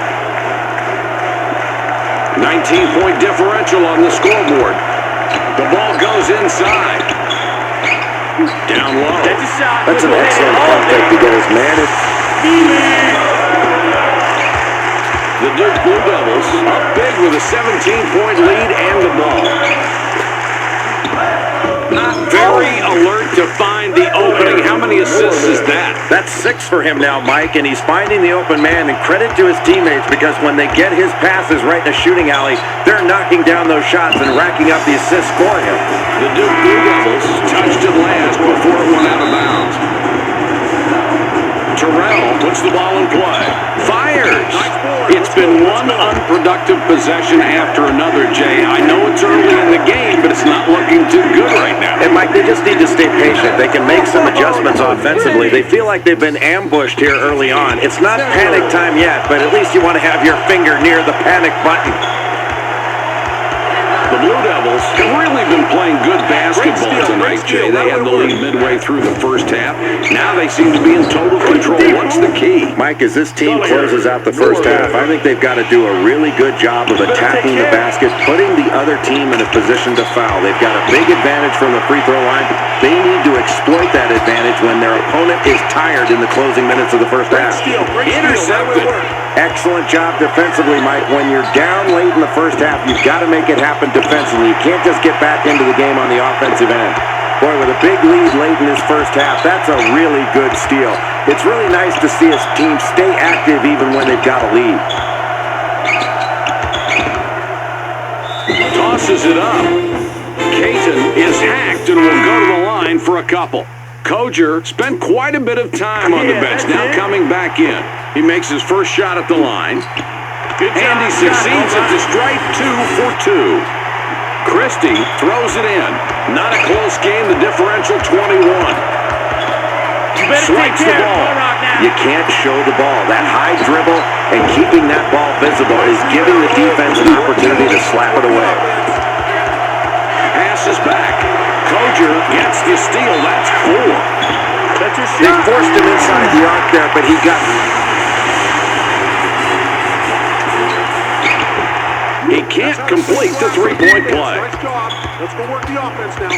19-point differential on the scoreboard. The ball goes inside. Down low. That's an excellent contact to get his man. The Duke Blue Devils up big with a 17-point lead and the ball. Not very alert to find the opening. How many assists is that? That's 6 for him now, Mike, and he's finding the open man, and credit to his teammates, because when they get his passes right in a shooting alley, they're knocking down those shots and racking up the assists for him. The Duke Blue Devils touched it last before it went out of bounds. Terrell puts the ball in play. Fires. It's been one unproductive possession after another, Jay. I know it's early in the game, but it's not looking too good right now. And, Mike, they just need to stay patient. They can make some adjustments offensively. They feel like they've been ambushed here early on. It's not panic time yet, but at least you want to have your finger near the panic button. The Blue Devils have really been playing good basketball tonight, Jay. They had the lead midway through the first half. Now they seem to be in total control. What's the key? Mike, as this team closes out the first half, I think they've got to do a really good job of attacking the basket, putting the other team in a position to foul. They've got a big advantage from the free throw line. They need to exploit that advantage when their opponent is tired in the closing minutes of the first half. Intercepted. Excellent job defensively, Mike. When you're down late in the first half, you've got to make it happen defensively. You can't just get back into the game on the offensive end. Boy, with a big lead late in this first half, that's a really good steal. It's really nice to see his team stay active even when they've got a lead. Tosses it up. Caton is hacked and will go to the line for a couple. Koger spent quite a bit of time on the bench, now coming back in. He makes his first shot at the line. And he succeeds at the strike, 2 for 2. Christie throws it in. Not a close game, the differential 21. Swipes the ball. You can't show the ball. That high dribble and keeping that ball visible is giving the defense an opportunity to slap it away. Passes back. Koger gets the steal. That's 4. They forced him inside the arc there, but he got... He can't complete the three-point play. Nice job. Let's go work the offense now.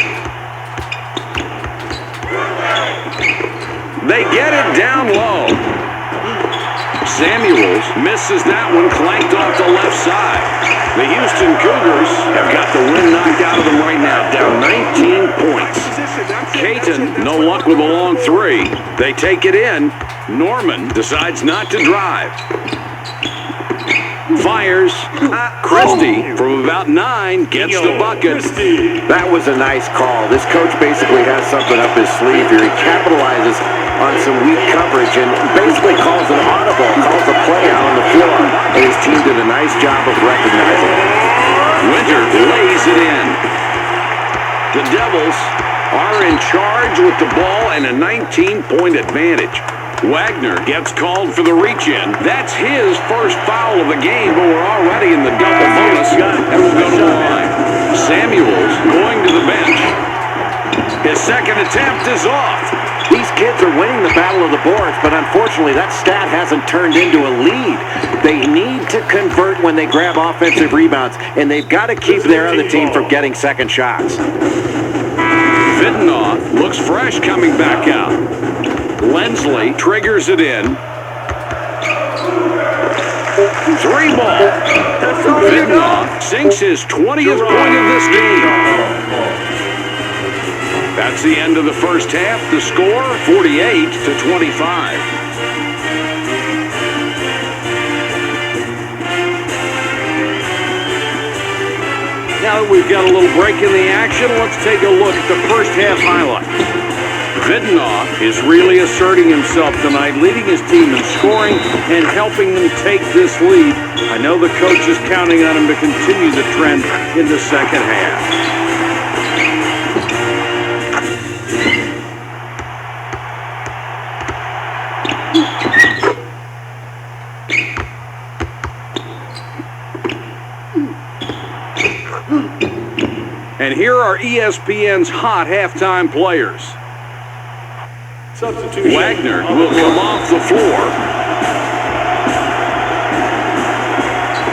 They get it down low. Samuels misses that one, clanked off the left side. The Houston Cougars have got the wind knocked out of them right now, down 19 points. Caton, no luck with a long three. They take it in. Norman decides not to drive. Fires. Christie from about 9 gets the bucket. That was a nice call. This coach basically has something up his sleeve here. He capitalizes on some weak coverage and basically calls an audible, calls a play out on the floor. And his team did a nice job of recognizing it. Winter lays it in. The Devils are in charge with the ball and a 19-point advantage. Wagner gets called for the reach-in. That's his first foul of the game, but we're already in the double bonus, and we'll go to the line. Samuels going to the bench. His second attempt is off. These kids are winning the battle of the boards, but unfortunately that stat hasn't turned into a lead. They need to convert when they grab offensive rebounds, and they've got to keep their other team from getting second shots. Vidnoff looks fresh coming back out. Lensley triggers it in. 3 ball. Vidnoff sinks his 20th point of this game. That's the end of the first half. The score, 48-25. Now that we've got a little break in the action, let's take a look at the first half highlights. Vidnoff is really asserting himself tonight, leading his team in scoring and helping them take this lead. I know the coach is counting on him to continue the trend in the second half. And here are ESPN's hot halftime players. Wagner will come off the floor.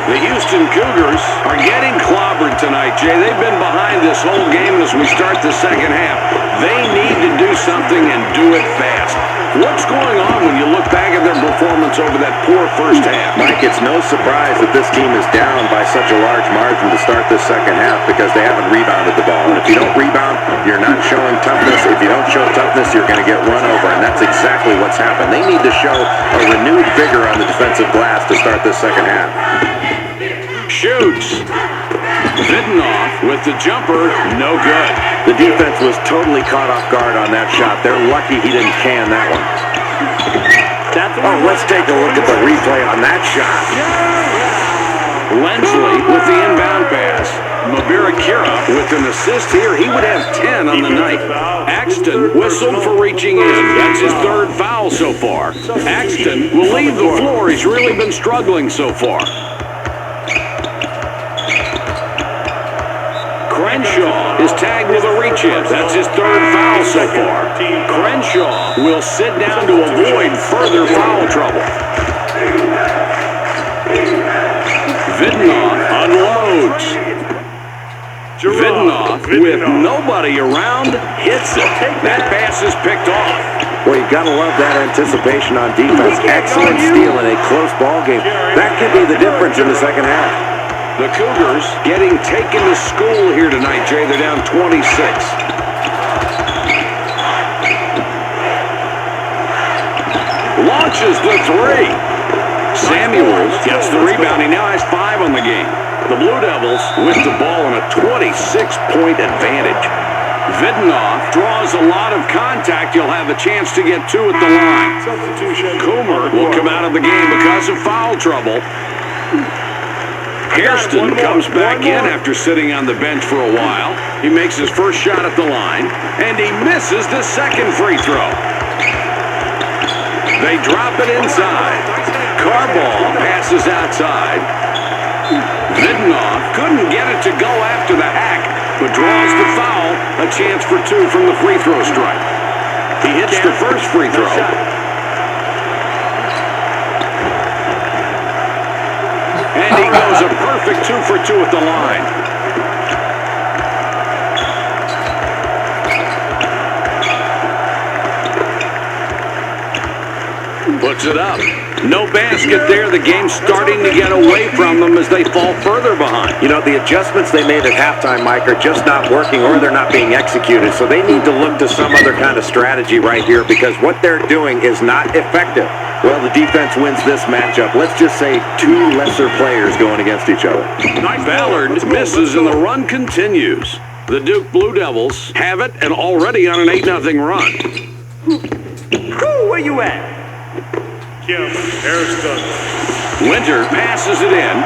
The Houston Cougars are getting clobbered tonight, Jay. They've been behind this whole game as we start the second half. They need to do something and do it fast. What's going on when you look back at their performance over that poor first half? Mike, it's no surprise that this team is down by such a large margin to start this second half because they haven't rebounded the ball. And if you don't rebound, you're not showing toughness. If you don't show toughness, you're going to get run over, and that's exactly what's happened. They need to show a renewed vigor on the defensive glass to start this second half. Shoots. Vidnoff with the jumper, no good. The defense was totally caught off guard on that shot. They're lucky he didn't can that one. Oh, let's take a look at the replay on that shot. Lensley with the inbound pass. Mabirakira with an assist here. He would have 10 on the night. Axton whistled for reaching in. That's his third foul so far. Axton will leave the floor. He's really been struggling so far. Crenshaw is tagged with a reach-in. That's his third foul so far. Crenshaw will sit down to avoid further foul trouble. Vidnoff unloads. Vidnoff, with nobody around, hits it. That pass is picked off. Well, you've got to love that anticipation on defense. Excellent steal in a close ball game. That could be the difference in the second half. The Cougars getting taken to school here tonight, Jay. They're down 26. Launches the three. Samuels gets the rebound. He now has 5 on the game. The Blue Devils with the ball on a 26-point advantage. Vidnoff draws a lot of contact. You'll have a chance to get 2 at the line. Coomer will come out of the game because of foul trouble. Hairston comes back in after sitting on the bench for a while. He makes his first shot at the line, and he misses the second free throw. They drop it inside. Carball passes outside. Vidnoff couldn't get it to go after the hack, but draws the foul. A chance for two from the free throw strike. He hits the first free throw. And he goes a perfect 2 for 2 at the line. Puts it up. No basket there. The game's starting to get away from them as they fall further behind. You know, the adjustments they made at halftime, Mike, are just not working, or they're not being executed. So they need to look to some other kind of strategy right here, because what they're doing is not effective. Well, the defense wins this matchup. Let's just say two lesser players going against each other. Ballard misses and the run continues. The Duke Blue Devils have it and already on an 8-0 run. Where you at? Kim, Hairston. Winter passes it in.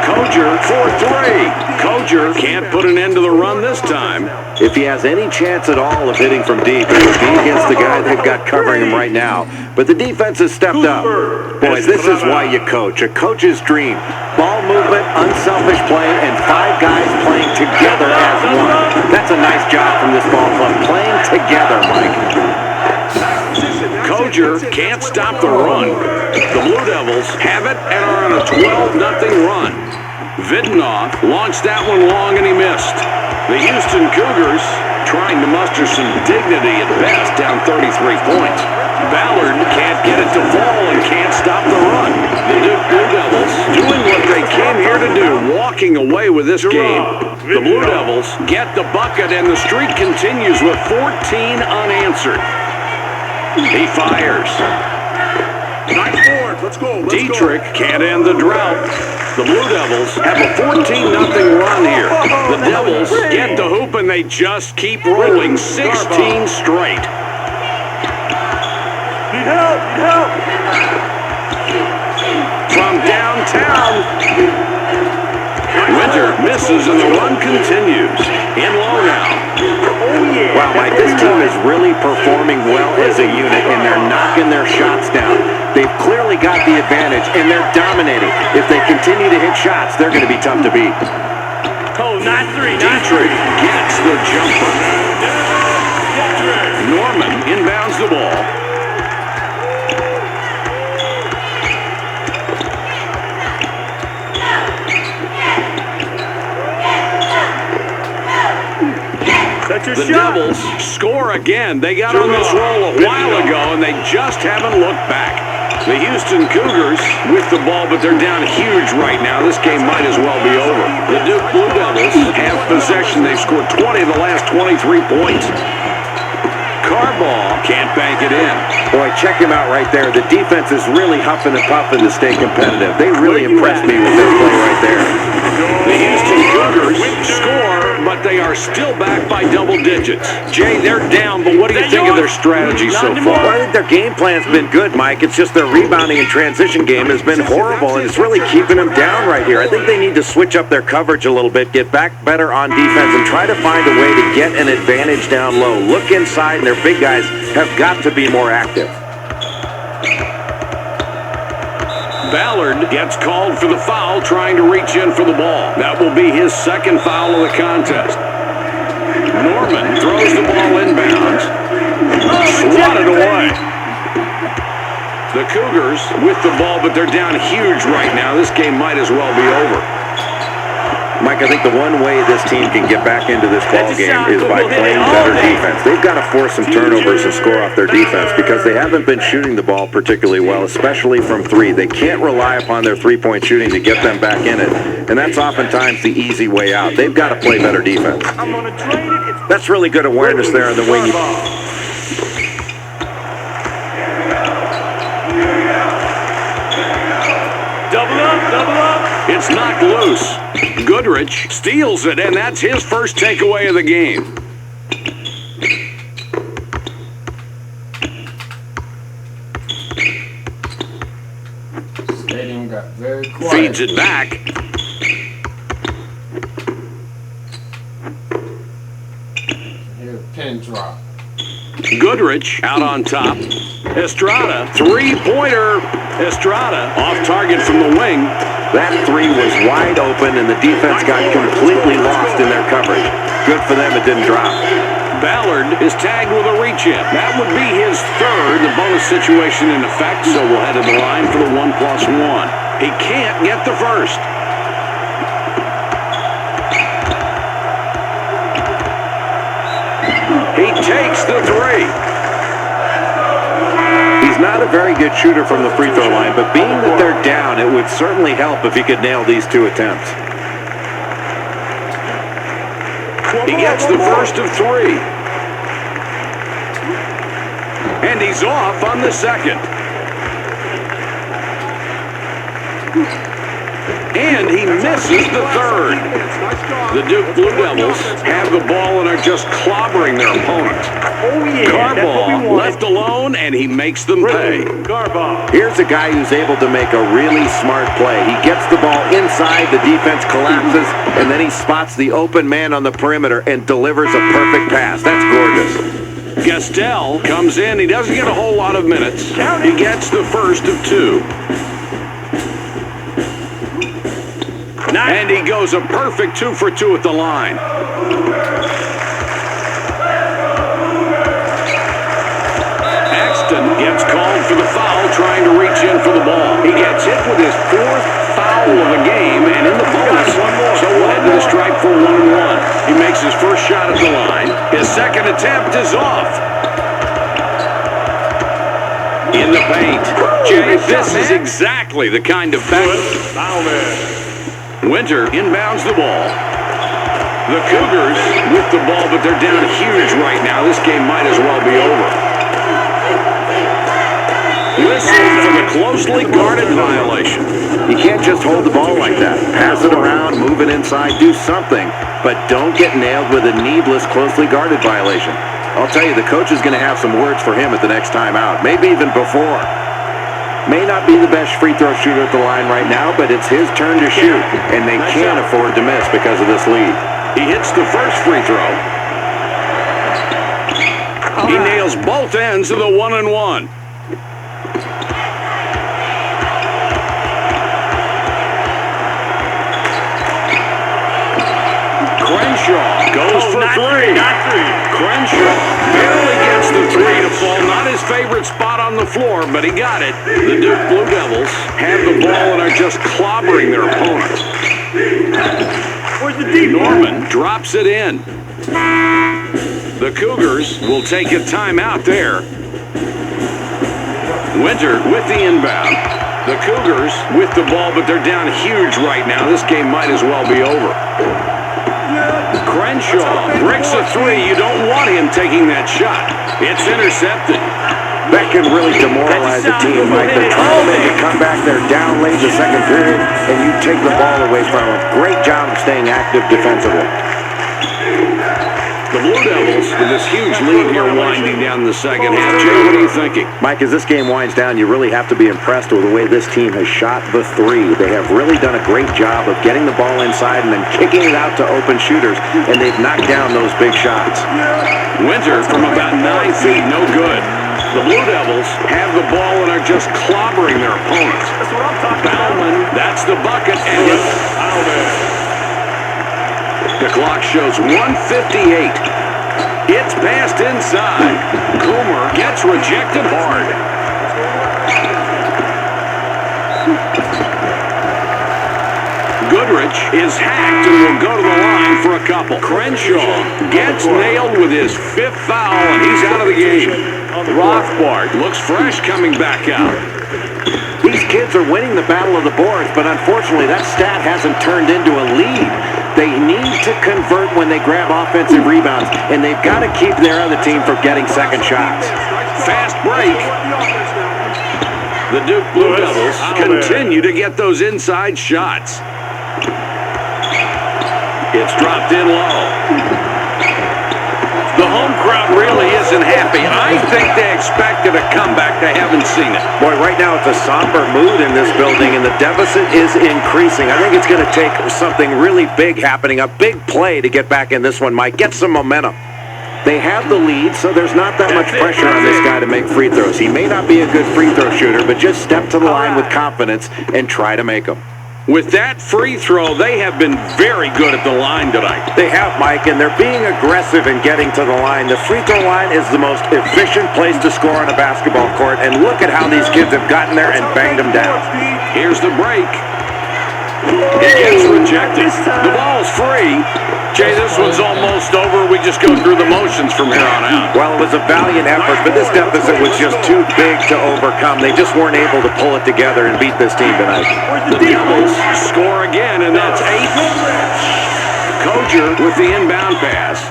Koger for three. Koger can't put an end to the run this time. If he has any chance at all of hitting from deep, it would be against the guy they've got covering him right now. But the defense has stepped up. Boys, this is why you coach. A coach's dream. Ball movement, unselfish play, and 5 guys playing together as one. That's a nice job from this ball club. Playing together, Mike. Koger can't stop the run. The Blue Devils have it and are on a 12-0 run. Vidnoff launched that one long and he missed. The Houston Cougars trying to muster some dignity at best, down 33 points. Ballard can't get it to fall and can't stop the run. The Duke Blue Devils doing what they came here to do, walking away with this game. The Blue Devils get the bucket and the streak continues with 14 unanswered. He fires. Nice board. Let's go. Dietrich can't end the drought. The Blue Devils have a 14-0 run here. The Devils get the hoop and they just keep rolling 16 straight. Need help, need help. From downtown, Winter misses and the run continues. In low now. Wow, Mike, this team is really performing well as a unit, and they're knocking their shots down. They've clearly got the advantage, and they're dominating. If they continue to hit shots, they're going to be tough to beat. Oh, not three. Dietrich gets the jumper. Norman inbounds the ball. The Devils score again. They got on this roll a while ago, and they just haven't looked back. The Houston Cougars with the ball, but they're down huge right now. This game might as well be over. The Duke Blue Devils have possession. They've scored 20 of the last 23 points. Carball can't bank it in. Boy, check him out right there. The defense is really huffing and puffing to stay competitive. They really impressed me with their play right there. The Houston Cougars score, but they are still back by double digits. Jay, they're down, but what do you think of their strategy so far? Well, I think their game plan's been good, Mike. It's just their rebounding and transition game has been horrible, and it's really keeping them down right here. I think they need to switch up their coverage a little bit, get back better on defense, and try to find a way to get an advantage down low. Look inside, and their big guys have got to be more active. Ballard gets called for the foul, trying to reach in for the ball. That will be his second foul of the contest. Norman throws the ball inbounds. Swatted away. The Cougars with the ball, but they're down huge right now. This game might as well be over. Mike, I think the one way this team can get back into this ball game is by playing better defense. They've got to force some turnovers and score off their defense because they haven't been shooting the ball particularly well, especially from three. They can't rely upon their three-point shooting to get them back in it, and that's oftentimes the easy way out. They've got to play better defense. That's really good awareness there on the wing. Double up, double up. It's knocked loose. Goodrich steals it, and that's his first takeaway of the game. got very quiet. Feeds it back. Here's a pin drop. Goodrich out on top. Estrada, three-pointer. Estrada off target from the wing. That three was wide open, and the defense got completely lost in their coverage. Good for them, it didn't drop. Ballard is tagged with a reach-in. That would be his third. The bonus situation in effect, so we'll head to the line for the 1+1. He can't get the first. He takes the three. He's not a very good shooter from the free throw line, but being that they're down, it would certainly help if he could nail these two attempts. He gets the first of three. And he's off on the second. And he misses the third. The Duke Blue Devils have the ball and are just clobbering their opponent. Oh, yeah. Carbaugh left alone, and he makes them pay. Carbaugh. Here's a guy who's able to make a really smart play. He gets the ball inside, the defense collapses, and then he spots the open man on the perimeter and delivers a perfect pass. That's gorgeous. Gastel comes in. He doesn't get a whole lot of minutes. He gets the first of two. And he goes a perfect 2 for 2 at the line. Axton gets called for the foul, trying to reach in for the ball. He gets hit with his fourth foul of the game, and in the bonus, so we'll head to the stripe for 1-1. He makes his first shot at the line. His second attempt is off. In the paint. Jay, this is exactly the kind of Foul man. Winter inbounds the ball. The Cougars with the ball, but they're down huge right now. This game might as well be over. Whistle for the closely guarded violation. You can't just hold the ball like that. Pass it around, move it inside, do something, but don't get nailed with a needless closely guarded violation. I'll tell you, the coach is going to have some words for him at the next time out, maybe even before. May not be the best free throw shooter at the line right now, but it's his turn to shoot, and they can't afford to miss because of this lead. He hits the first free throw. He nails both ends of the 1-and-1. Crenshaw goes for three. Crenshaw barely gets the three to fall. Not his favorite spot on the floor, but he got it. The Duke Blue Devils have the ball and are just clobbering their opponent. Where's the deep? Norman drops it in. The Cougars will take a timeout there. Winter with the inbound. The Cougars with the ball, but they're down huge right now. This game might as well be over. Crenshaw breaks a three. You don't want him taking that shot. It's intercepted. That can really demoralize a team, Mike. They're trying to make a comeback. They're down late in the second period, and you take the ball away from them. Great job of staying active defensively. The Blue Devils with this huge lead here winding down the second half. Jay, what are you thinking? Mike, as this game winds down, you really have to be impressed with the way this team has shot the three. They have really done a great job of getting the ball inside and then kicking it out to open shooters, and they've knocked down those big shots. Winter from about 9 feet, no good. The Blue Devils have the ball and are just clobbering their opponents. That's what I'm talking about. Bauman, that's the bucket, and Foul man. the clock shows 1:58. It's passed inside. Coomer gets rejected hard. Goodrich is hacked and will go to the line for a couple. Crenshaw gets nailed with his fifth foul, and he's out of the game. Rothbard looks fresh coming back out. These kids are winning the battle of the boards, but unfortunately that stat hasn't turned into a lead. They need to convert when they grab offensive rebounds, and they've got to keep their other team from getting second shots. Fast break. The Duke Blue Devils continue to get those inside shots. It's dropped in low. The home crowd really isn't happy. I think they expected a comeback. They haven't seen it. Boy, right now it's a somber mood in this building, and the deficit is increasing. I think it's going to take something really big happening, a big play to get back in this one, Mike. Get some momentum. They have the lead, so there's not that much pressure on this guy to make free throws. He may not be a good free throw shooter, but just step to the line with confidence and try to make them. With that free throw, they have been very good at the line tonight. They have, Mike, and they're being aggressive in getting to the line. The free throw line is the most efficient place to score on a basketball court, and look at how these kids have gotten there and banged them down. Here's the break. It gets rejected. The ball's free. Jay, this one's almost over. We just go through the motions from here on out. Well, it was a valiant effort, but this deficit was just too big to overcome. They just weren't able to pull it together and beat this team tonight. The Devils score again, and that's 8th. Koger with the inbound pass.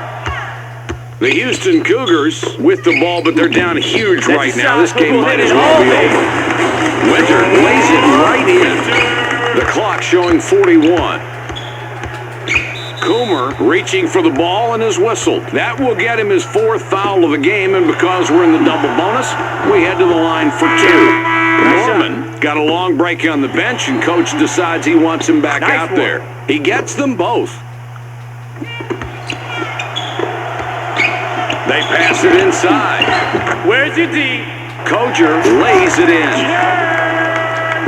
The Houston Cougars with the ball, but they're down huge right now. This game might as well be over. Winter lays it right in. The clock showing 41. Coomer reaching for the ball and is whistled. That will get him his 4th foul of the game, and because we're in the double bonus, we head to the line for 2. Norman got a long break on the bench, and coach decides he wants him back out there. He gets them both. They pass it inside. Where's your D? Koger lays it in.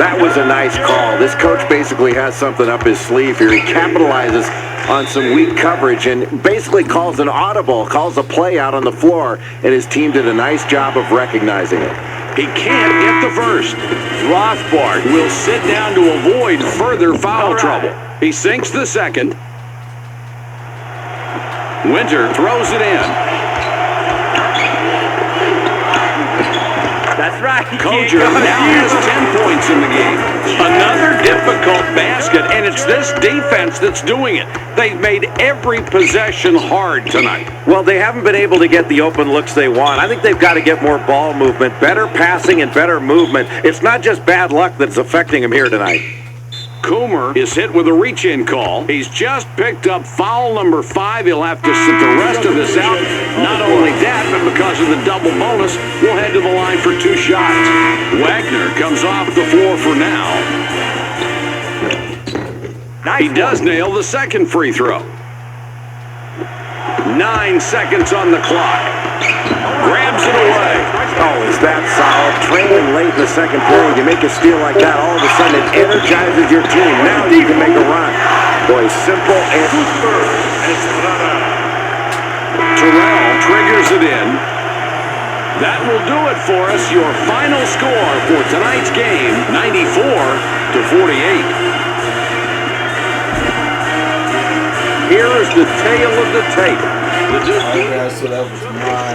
That was a nice call. This coach basically has something up his sleeve here. He capitalizes on some weak coverage and basically calls an audible, calls a play out on the floor, and his team did a nice job of recognizing it. He can't get the first. Rothbard will sit down to avoid further foul trouble. He sinks the second. Winter throws it in. That's right. Koger now has 10 points in the game. Another difficult basket, and it's this defense that's doing it. They've made every possession hard tonight. Well, they haven't been able to get the open looks they want. I think they've got to get more ball movement, better passing and better movement. It's not just bad luck that's affecting them here tonight. Coomer is hit with a reach-in call. He's just picked up foul number 5. He'll have to sit the rest of this out. Not only that, but because of the double bonus, we'll head to the line for 2 shots. Wagner comes off the floor for now. He does nail the second free throw. 9 seconds on the clock. Grabs it away. Oh, is that solid? Trailing late in the second period, you make a steal like that, all of a sudden it energizes your team. Now you can make a run. Boy, simple and... Terrell triggers it in. That will do it for us. Your final score for tonight's game, 94-48. Here is the tale of the tape. Alright guys, so that was my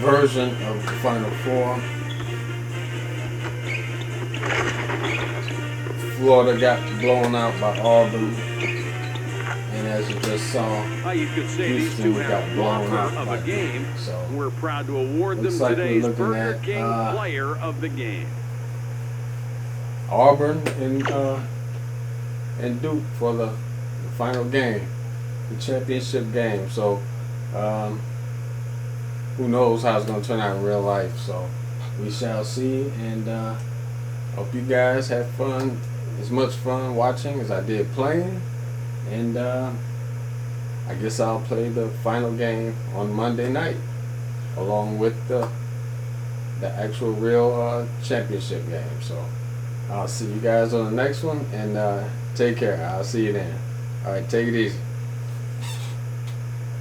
version of the Final Four. Florida got blown out by Auburn, and as you just saw, Houston got blown out by them. So we're proud to award them looks like we're today's looking Burger at King Player of the Game. Auburn and Duke for the final game, the championship game. So who knows how it's going to turn out in real life. So we shall see, and hope you guys have fun, as much fun watching as I did playing. And I guess I'll play the final game on Monday night along with the actual real championship game. So I'll see you guys on the next one, and take care. I'll see you then. All right, take it easy.